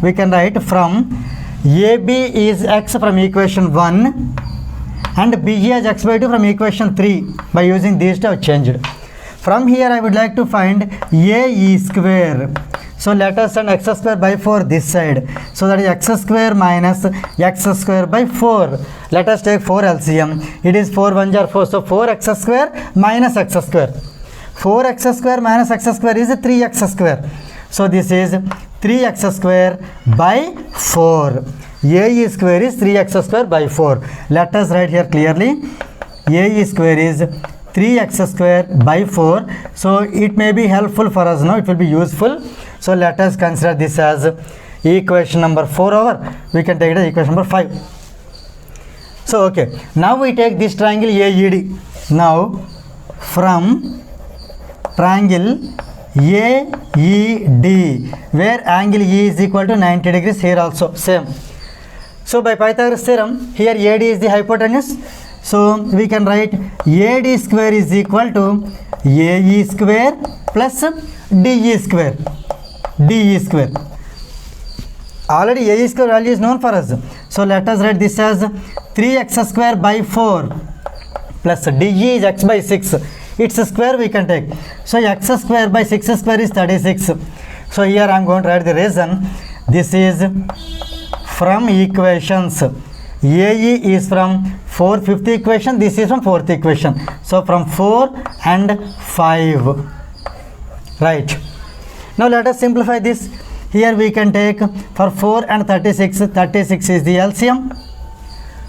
we can write from AB is x from equation 1 and BE as x by 2 from equation 3. By using these two I changed. From here I would like to find AE square. So let us send x square by 4 this side. So that is x square minus x square by 4. Let us take 4 LCM. It is 4 1s are 4. So 4x square minus x square. 4x square minus x square is 3x square. So this is 3x square by 4. AE square is 3x square by 4. Let us write here clearly. AE square is 3x square by 4. So it may be helpful for us now. It will be useful. So let us consider this as equation number 4 over. We can take it as equation number 5. So okay. Now we take this triangle AED. Now from triangle AED, where angle E is equal to 90 degrees, here also same. So by Pythagoras theorem, here AD is the hypotenuse. So we can write AD square is equal to AE square plus DE square. DE square. Already AE square value is known for us. So let us write this as 3x square by 4 plus DE is x by 6. Its square we can take. So x square by 6 square is 36. So here I am going to write the reason. This is from equations. AE is from 5th equation. This is from 4th equation. So from 4 and 5. Right. Now let us simplify this. Here we can take for 4 and 36. 36 is the LCM.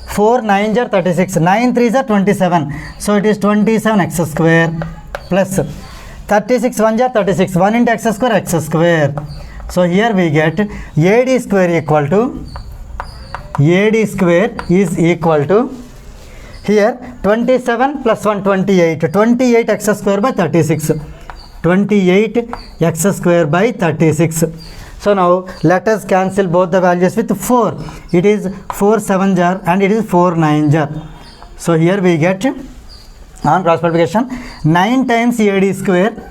4 9s are 36. 9 3s are 27. So it is 27x square plus 36 1s are 36. 1 into x square x square. So here we get AD square equal to AD square is equal to here 27 plus 1 28. 28x square by 36. 28x square by 36. So now let us cancel both the values with 4. It is 4 7s are and it is 4 9s are. So here we get on cross multiplication 9 times AD square.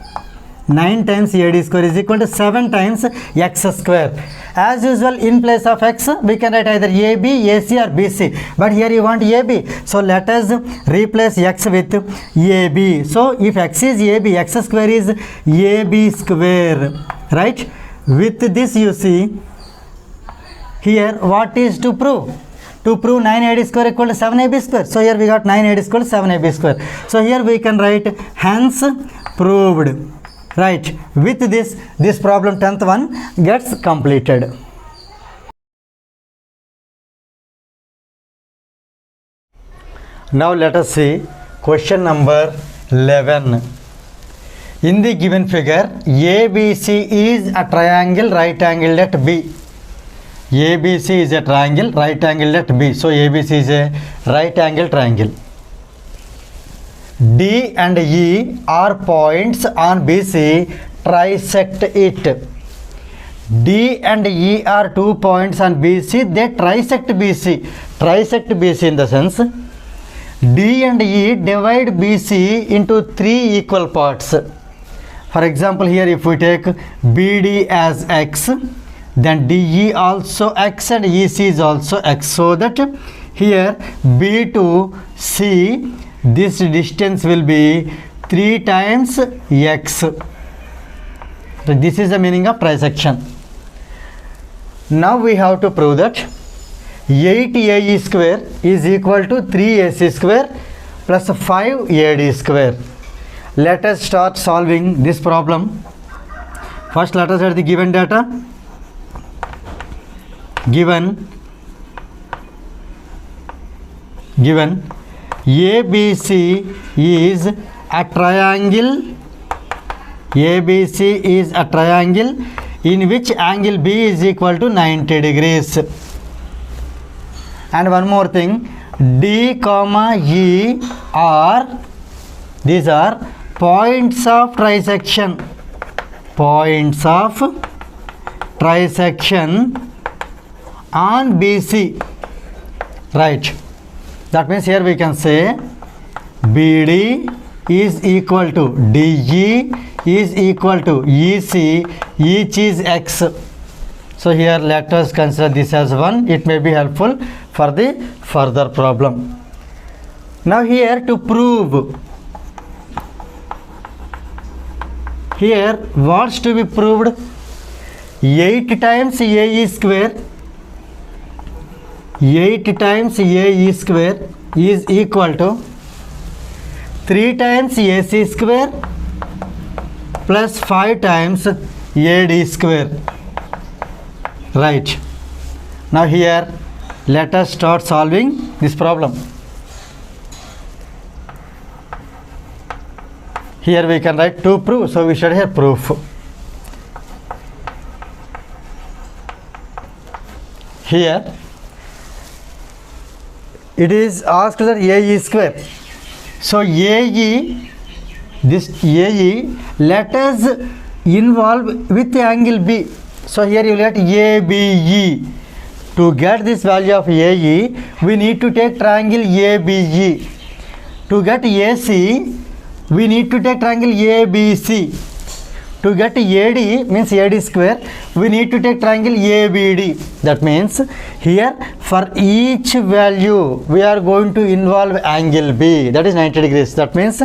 9 times AD square is equal to 7 times x square. As usual, in place of x, we can write either AB, AC or BC. But here you want AB. So let us replace x with AB. So if x is AB, x square is AB square. Right? With this you see, here what is to prove? To prove 9AD square equal to 7AB square. So here we got 9AD square 7AB square. So here we can write hence proved. Right. With this problem 10th one gets completed. Now let us see question number 11. In the given figure, ABC is a triangle right angled at B. ABC is a triangle right angled at B. So ABC is a right angle triangle. D and E are points on BC, trisect it. D and E are 2 points on BC, they trisect BC. Trisect BC in the sense, D and E divide BC into 3 equal parts. For example, here if we take BD as x, then DE also x and EC is also x. So that here B to C, this distance will be 3 times x. So this is the meaning of trisection. Now we have to prove that 8AE square is equal to 3AC square plus 5AD square. Let us start solving this problem. First let us add the given data. Given ABC is a triangle. ABC is a triangle in which angle B is equal to 90 degrees. And one more thing, D comma E are, these are points of trisection. Points of trisection on BC. Right. That means here we can say BD is equal to DE is equal to EC, each is x. So here let us consider this as 1. It may be helpful for the further problem. Now here to prove, here what's to be proved? 8 times AE square, 8 times AE square is equal to 3 times AC square plus 5 times AD square. Right. Now here let us start solving this problem. Here we can write to prove, so we should have proof. Here it is asked that AE square. So AE, this AE, let us involve with angle B. So here you will get ABE. To get this value of AE, we need to take triangle ABE. To get AC, we need to take triangle ABC. To get AD, means AD square, we need to take triangle ABD. That means here for each value we are going to involve angle B, that is 90 degrees. That means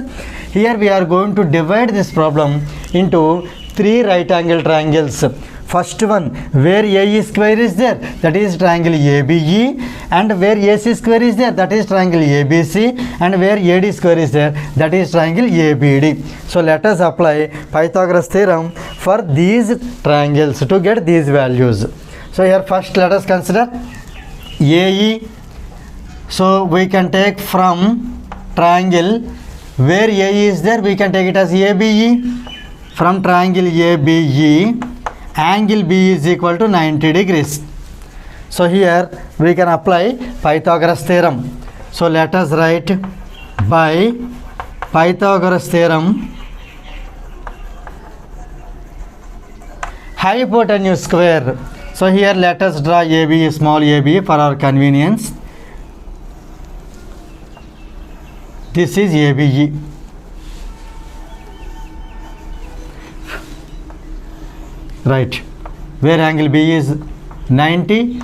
here we are going to divide this problem into 3 right angle triangles. First one, where AE square is there, that is triangle ABE, and where AC square is there, that is triangle ABC, and where AD square is there, that is triangle ABD. So let us apply Pythagoras theorem for these triangles to get these values. So here first let us consider AE. So we can take from triangle where AE is there, we can take it as ABE. From triangle ABE, angle B is equal to 90 degrees. So here we can apply Pythagoras theorem. So let us write by Pythagoras theorem, hypotenuse square. So here let us draw AB, small AB for our convenience. This is ABE. Right, where angle B is 90,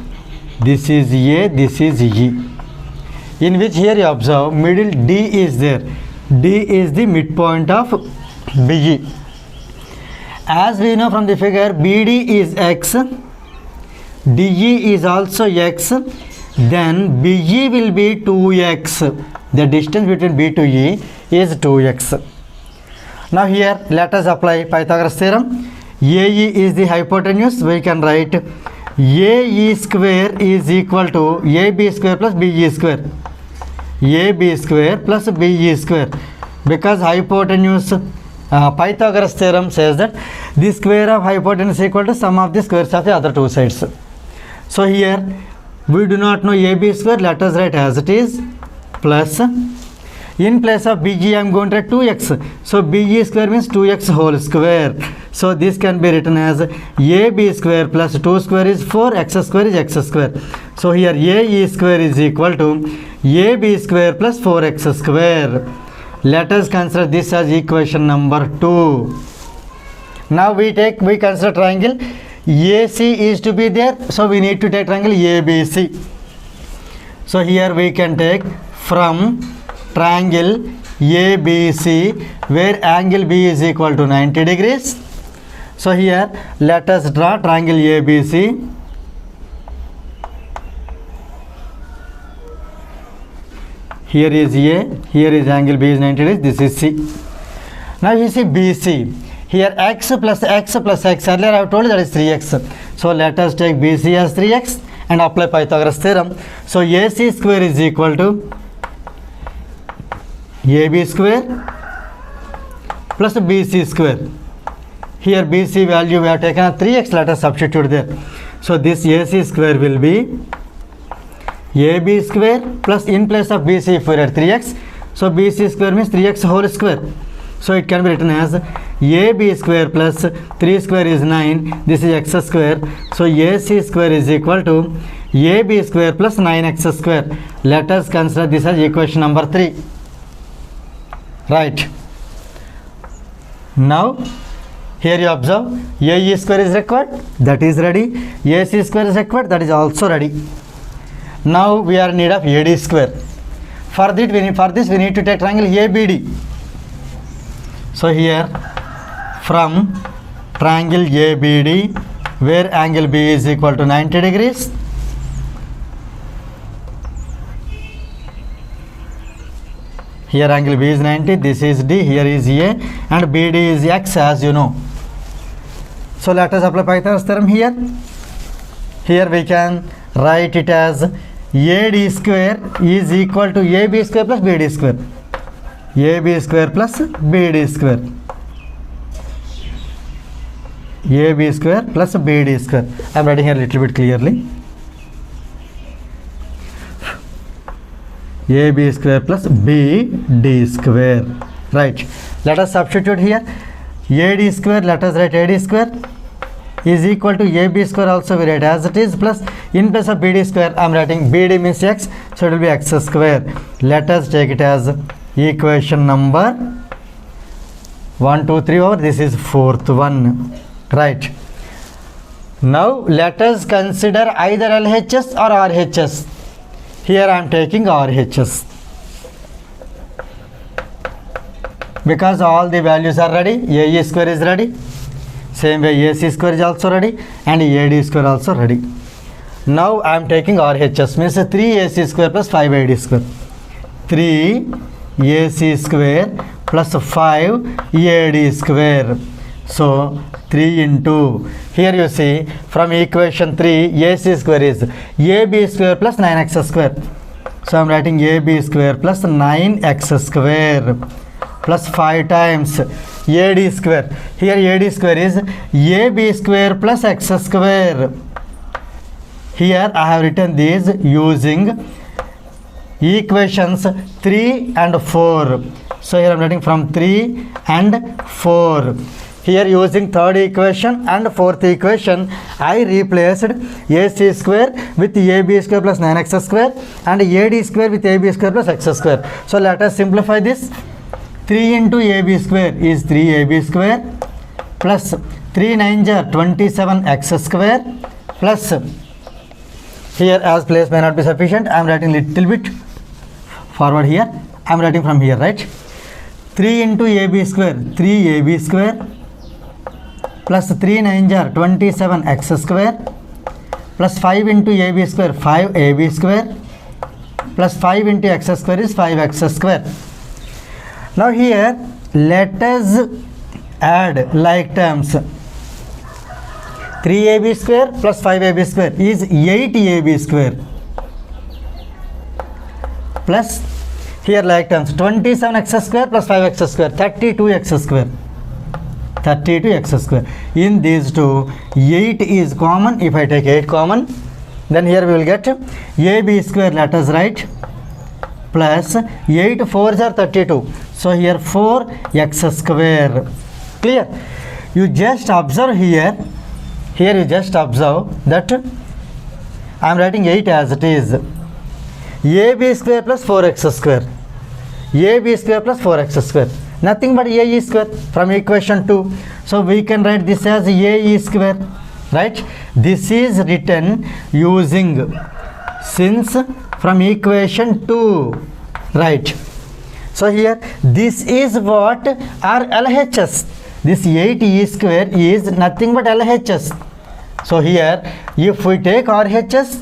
this is A, this is E, in which here you observe middle D is there. D is the midpoint of BE. As we know from the figure, BD is X, DE is also X, then BE will be 2X. The distance between B to E is 2X. Now here let us apply Pythagoras theorem. AE is the hypotenuse, we can write AE square is equal to AB square plus BE square. AB square plus BE square, because hypotenuse, Pythagoras theorem says that the square of hypotenuse is equal to sum of the squares of the other two sides. So here we do not know AB square, let us write as it is, plus in place of BE I am going to write 2x. So BE square means 2x whole square. So this can be written as AB square plus 2 square is 4, x square is x square. So here AE square is equal to AB square plus 4x square. Let us consider this as equation number 2. Now we consider triangle AC is to be there. So we need to take triangle ABC. So here we can take from triangle ABC where angle B is equal to 90 degrees. So here let us draw triangle ABC. Here is A, here is angle B is 90 degrees, this is C. Now you see BC. Here x plus x plus x, earlier I have told you that is 3x. So let us take BC as 3x and apply Pythagoras theorem. So AC square is equal to AB square plus BC square. Here BC value we have taken as 3x, let us substitute there. So this AC square will be AB square plus in place of BC if we write 3x. So BC square means 3x whole square. So it can be written as AB square plus 3 square is 9, this is x square. So AC square is equal to AB square plus 9x square. Let us consider this as equation number 3. Right. Now here you observe AE square is required, that is ready. AC square is required, that is also ready. Now we are in need of AD square. For this we need to take triangle ABD. So here from triangle ABD where angle B is equal to 90 degrees. Here angle B is 90, this is D, here is A, and BD is X as you know. So let us apply Pythagoras theorem here. Here we can write it as AD square is equal to AB square plus BD square. AB square plus BD square. AB square plus BD square. I am writing here a little bit clearly. AB square plus BD square. Right. Let us substitute here. AD square, let us write AD square is equal to AB square, also we write as it is, plus in place of BD square I am writing BD means x, so it will be x square. Let us take it as equation number 1, 2, 3 over this is fourth one. Right. Now let us consider either LHS or RHS. Here I am taking RHS because all the values are ready. AE square is ready, same way AC square is also ready, and AD square also ready. Now I am taking RHS, means 3AC square plus 5AD square. 3AC square plus 5AD square. So 3 into, here you see from equation 3 AC square is AB square plus 9x square. So I am writing AB square plus 9x square plus 5 times AD square. Here AD square is AB square plus x square. Here I have written these using equations 3 and 4. So here I am writing from 3 and 4. Here using third equation and fourth equation, I replaced AC square with AB square plus 9x square and AD square with AB square plus x square. So let us simplify this. 3 into AB square is 3AB square plus 3 9s are 27x square plus, here as place may not be sufficient, I am writing little bit forward here. I am writing from here, right? 3 into AB square, 3AB square plus 3 9s are 27x square plus 5 into AB square, 5AB square plus 5 into x square is 5x square. Now here let us add like terms. 3AB square plus 5AB square is 8AB square plus, here like terms, 27x square plus 5x square, 32x square. 32x square. In these two, 8 is common. If I take 8 common, then here we will get AB square, let us write, plus 8 4s are 32. So here 4x square. Clear? You just observe here. Here you just observe that I am writing 8 as it is. AB square plus 4x square. AB square plus 4x square. Nothing but AE square from equation 2. So we can write this as AE square. Right? This is written using since from equation 2. Right? So here this is what our LHS. This 8E square is nothing but LHS. So here if we take RHS,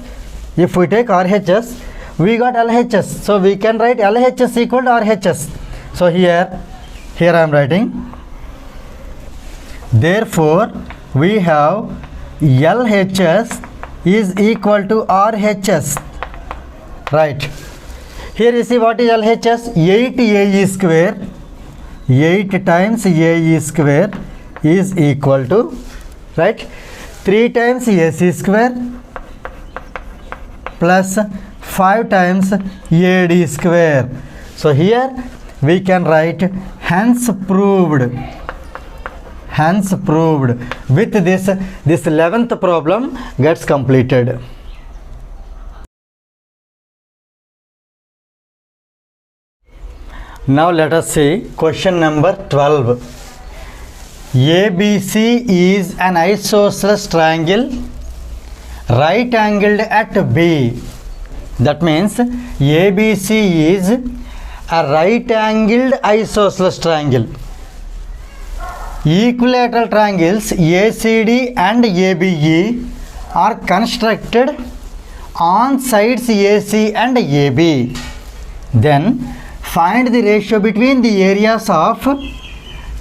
we got LHS. So we can write LHS equal to RHS. So here I am writing, therefore we have LHS is equal to RHS. Right? Here you see what is LHS? 8AE square. 8 times AE square is equal to, right, 3 times AC square plus 5 times AD square. So here we can write hence proved. Hence proved. With this 11th problem gets completed. Now let us see question number 12. ABC is an isosceles triangle right angled at B. That means ABC is a right angled isosceles triangle. Equilateral triangles ACD and ABE are constructed on sides AC and AB. Then find the ratio between the areas of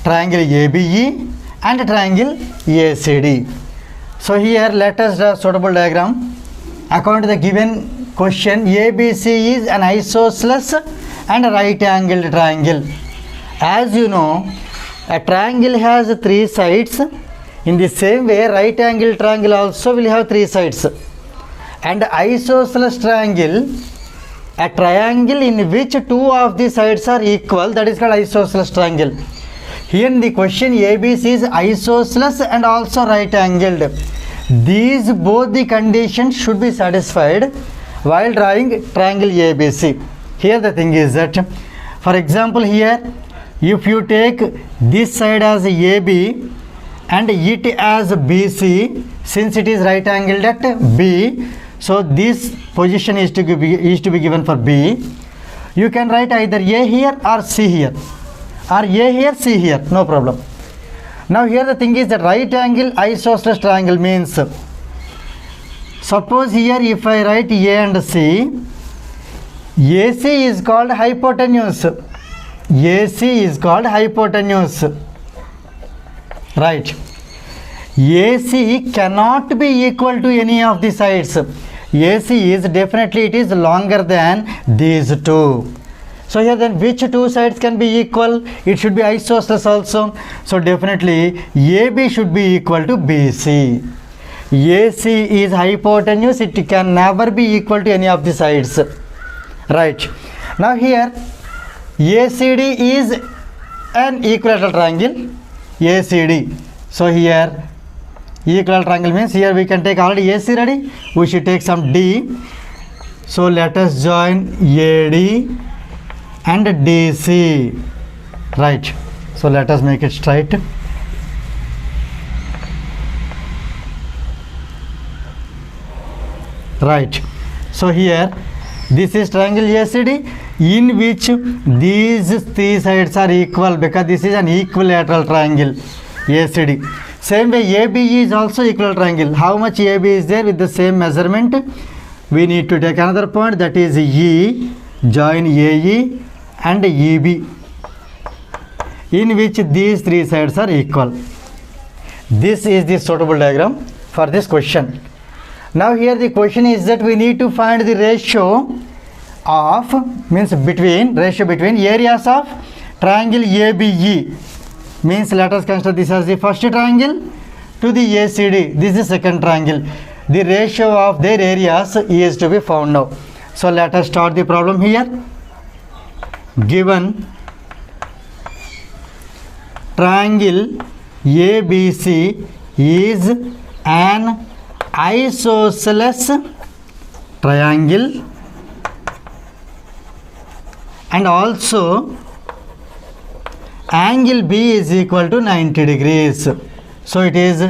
triangle ABE and triangle ACD. So here let us draw suitable diagram. According to the given question, ABC is an isosceles and right angled triangle. As you know, a triangle has 3 sides. In the same way, right angled triangle also will have 3 sides. And isosceles triangle, a triangle in which 2 of the sides are equal, that is called isosceles triangle. Here in the question, ABC is isosceles and also right angled. These both the conditions should be satisfied while drawing triangle ABC. Here the thing is that, for example, here if you take this side as AB and it as BC, since it is right angled at B, so this position is to be given for B. You can write either A here or C here, or A here, C here, no problem. Now here the thing is that right angle isosceles triangle means, suppose here if I write A and C, AC is called hypotenuse. AC is called hypotenuse. Right. AC cannot be equal to any of the sides. AC is definitely, it is longer than these two. So here then which 2 sides can be equal? It should be isosceles also. So definitely AB should be equal to BC. AC is hypotenuse, it can never be equal to any of the sides. Right. Now here ACD is an equilateral triangle. ACD. So here equilateral triangle means here we can take already AC ready. We should take some D. So let us join AD and DC. Right. So let us make it straight. Right. So here this is triangle ACD in which these 3 sides are equal, because this is an equilateral triangle ACD. Same way AB is also equilateral triangle. How much AB is there with the same measurement? We need to take another point, that is E, join AE and EB, in which these 3 sides are equal. This is the suitable diagram for this question. Now here the question is that we need to find the ratio between areas of triangle ABE. Means let us consider this as the first triangle to the ACD. This is the second triangle. The ratio of their areas is to be found now. So let us start the problem here. Given triangle ABC is an isosceles triangle and also angle B is equal to 90 degrees. So it is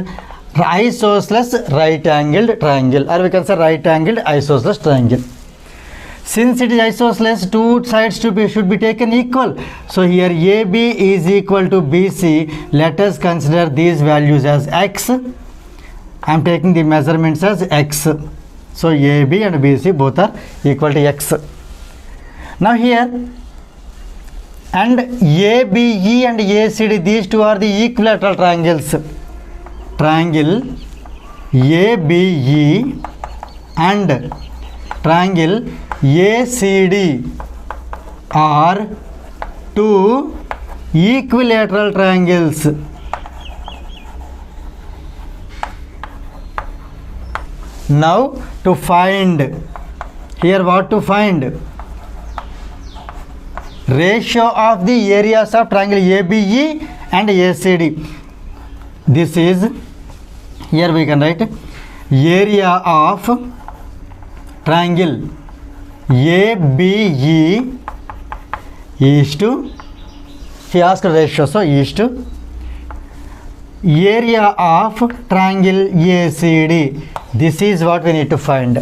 isosceles right angled triangle, or we can say right angled isosceles triangle. Since it is isosceles, 2 sides should be taken equal. So here AB is equal to BC. Let us consider these values as X. I am taking the measurements as X. So AB and BC both are equal to X. Now here, and ABE and ACD, these 2 are the equilateral triangles. Triangle ABE and triangle ACD are 2 equilateral triangles. Now to find, here what to find? Ratio of the areas of triangle ABE and ACD. This is, here we can write area of triangle ABE is to, he asked ratio, so is to area of triangle ACD. This is what we need to find.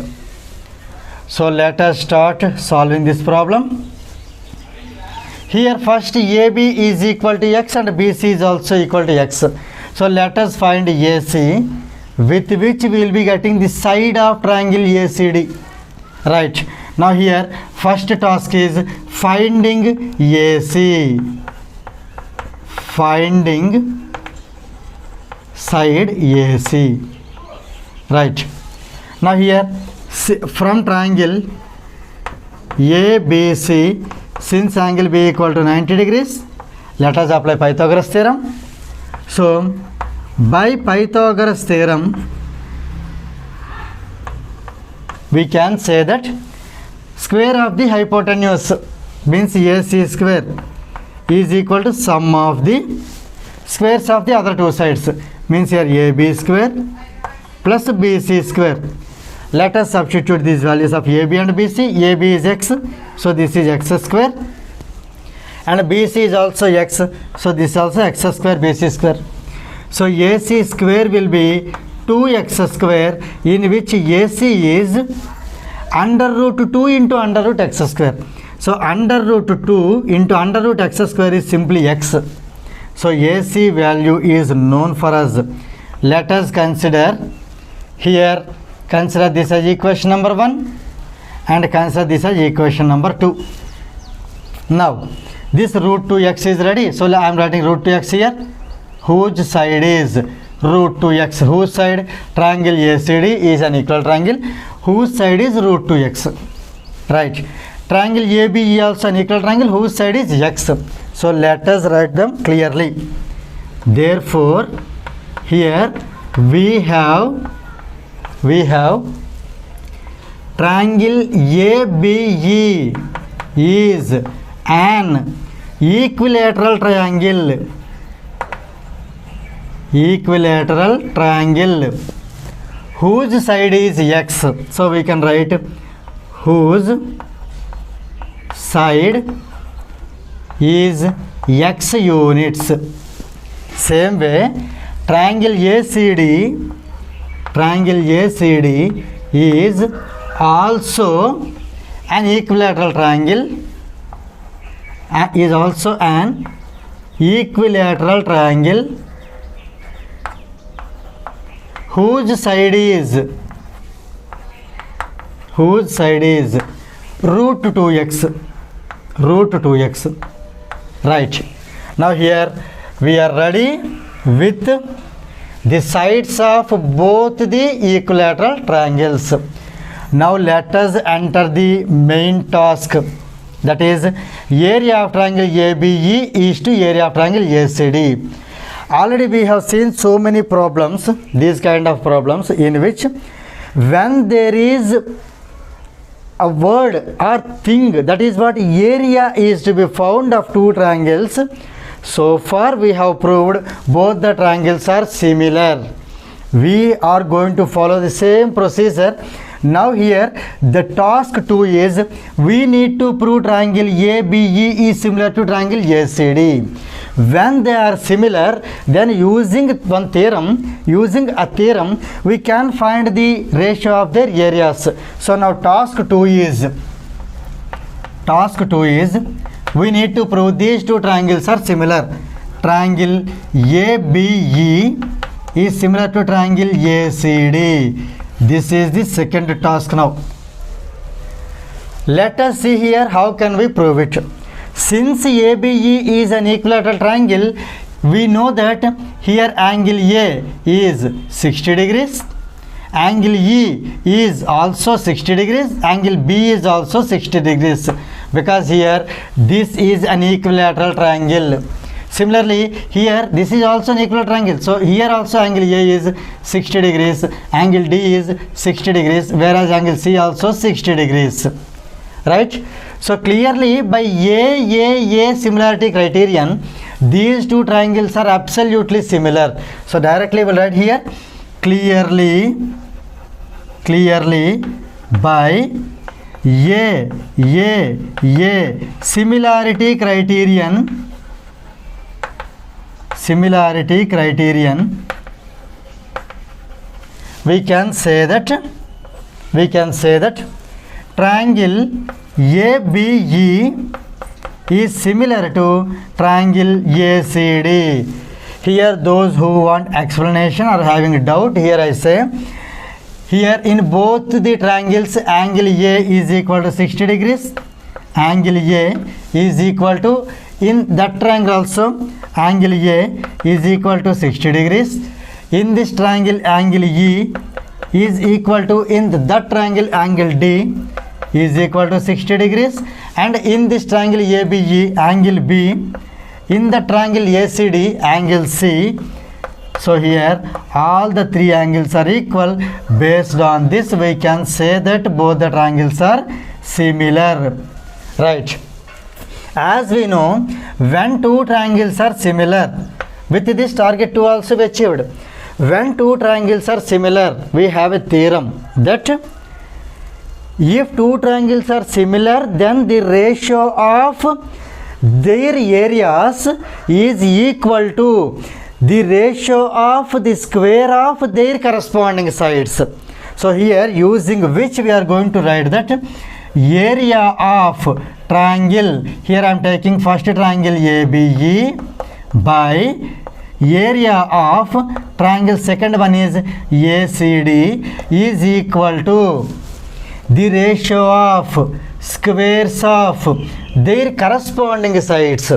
So let us start solving this problem. Here first AB is equal to X and BC is also equal to X. So let us find AC, with which we will be getting the side of triangle ACD. Right. Now here first task is finding AC. Finding side AC. Right. Now here from triangle ABC, since angle B equal to 90 degrees, let us apply Pythagoras theorem. So by Pythagoras theorem we can say that square of the hypotenuse means AC square is equal to sum of the squares of the other two sides, means here AB square plus BC square. Let us substitute these values of AB and BC. AB is x, so this is x square, and BC is also x, so this is also x square BC square. So AC square will be 2x square, in which AC is under root 2 into under root x square. So under root 2 into under root x square is simply x. So AC value is known for us. Let us consider here, consider this as equation number 1 and consider this as equation number 2. Now this root 2x is ready, so I am writing root 2x here, whose side is root 2x, whose side, triangle ACD is an equal triangle, whose side is root 2x, right. Triangle ABE also an equal triangle, whose side is x. So let us write them clearly. Therefore here we have triangle ABE is an equilateral triangle, whose side is x. So we can write whose side is x units. Same way, triangle ACD is also an equilateral triangle, whose side is root 2x, right. Now here we are ready with the sides of both the equilateral triangles. Now let us enter the main task, that is area of triangle ABE is to area of triangle ACD. Already we have seen so many problems, these kind of problems, in which when there is a word or thing, that is what area is to be found of two triangles. So far we have proved both the triangles are similar. We are going to follow the same procedure. Now here the task 2 is we need to prove triangle ABE is similar to triangle ACD. When they are similar, then using a theorem, we can find the ratio of their areas. So now task 2 is we need to prove these two triangles are similar. Triangle ABE is similar to triangle ACD. This is the second task now. Let us see here how can we prove it. Since ABE is an equilateral triangle, we know that here angle A is 60 degrees, angle E is also 60 degrees, angle B is also 60 degrees, because here this is an equilateral triangle. Similarly here this is also an equilateral triangle, so here also angle A is 60 degrees, angle D is 60 degrees, whereas angle C also 60 degrees, right. So clearly by A similarity criterion, these two triangles are absolutely similar. So directly we will write here clearly by A similarity criterion, we can say that triangle ABE is similar to triangle ACD. Here those who want explanation or having doubt, here I say, here in both the triangles angle A is equal to 60 degrees, angle A is equal to, in that triangle also angle A is equal to 60 degrees, in this triangle angle E is equal to, in that triangle angle D is equal to 60 degrees, and in this triangle ABE angle B, in the triangle ACD angle C. So here all the three angles are equal. Based on this we can say that both the triangles are similar, right? As we know, when two triangles are similar, with this target 2 also be achieved. When two triangles are similar, we have a theorem that if two triangles are similar, then the ratio of their areas is equal to the ratio of the square of their corresponding sides. So here, using which we are going to write that area of triangle, here I am taking first triangle ABE by area of triangle second one is ACD is equal to the ratio of squares of their corresponding sides.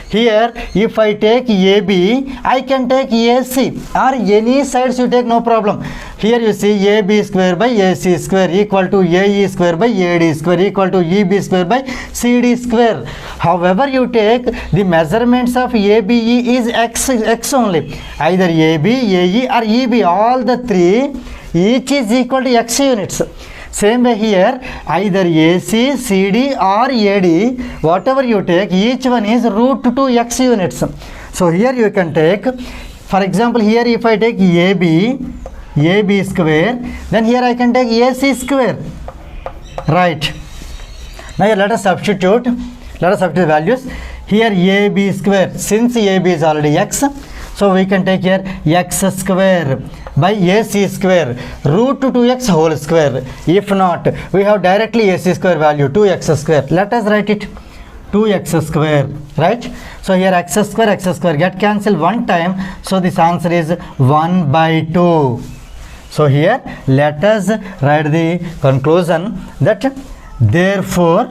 Here if I take AB, I can take AC or any sides you take, no problem. Here you see AB square by AC square equal to AE square by AD square equal to EB square by CD square. However you take, the measurements of ABE is x only. Either AB, AE or EB, all the three, each is equal to x units. Same way here, either AC, CD or AD, whatever you take, each one is root 2 x units. So here you can take, for example, here if I take AB square, then here I can take AC square, right? Now here let us substitute values. Here AB square, since AB is already x, so we can take here x square by AC square root 2x whole square. If not, we have directly AC square value 2x square. Let us write it 2x square, right? So here x square get cancelled one time, so this answer is 1 by 2. So here let us write the conclusion that therefore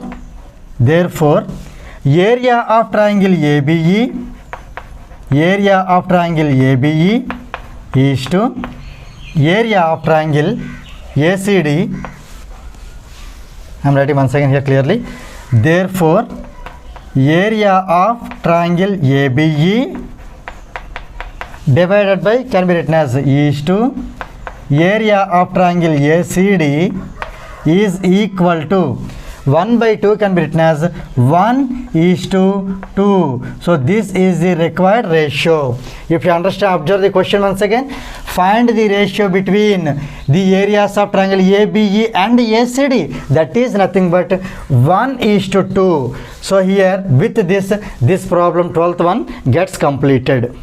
area of triangle ABE is to area of triangle ACD. I am writing once again here clearly. Therefore, area of triangle ABE divided by, can be written as, is to area of triangle ACD is equal to 1 by 2, can be written as 1 is to 2. So this is the required ratio. If you understand, observe the question once again. Find the ratio between the areas of triangle ABE and ACD. That is nothing but 1 is to 2. So here with this problem 12th one gets completed.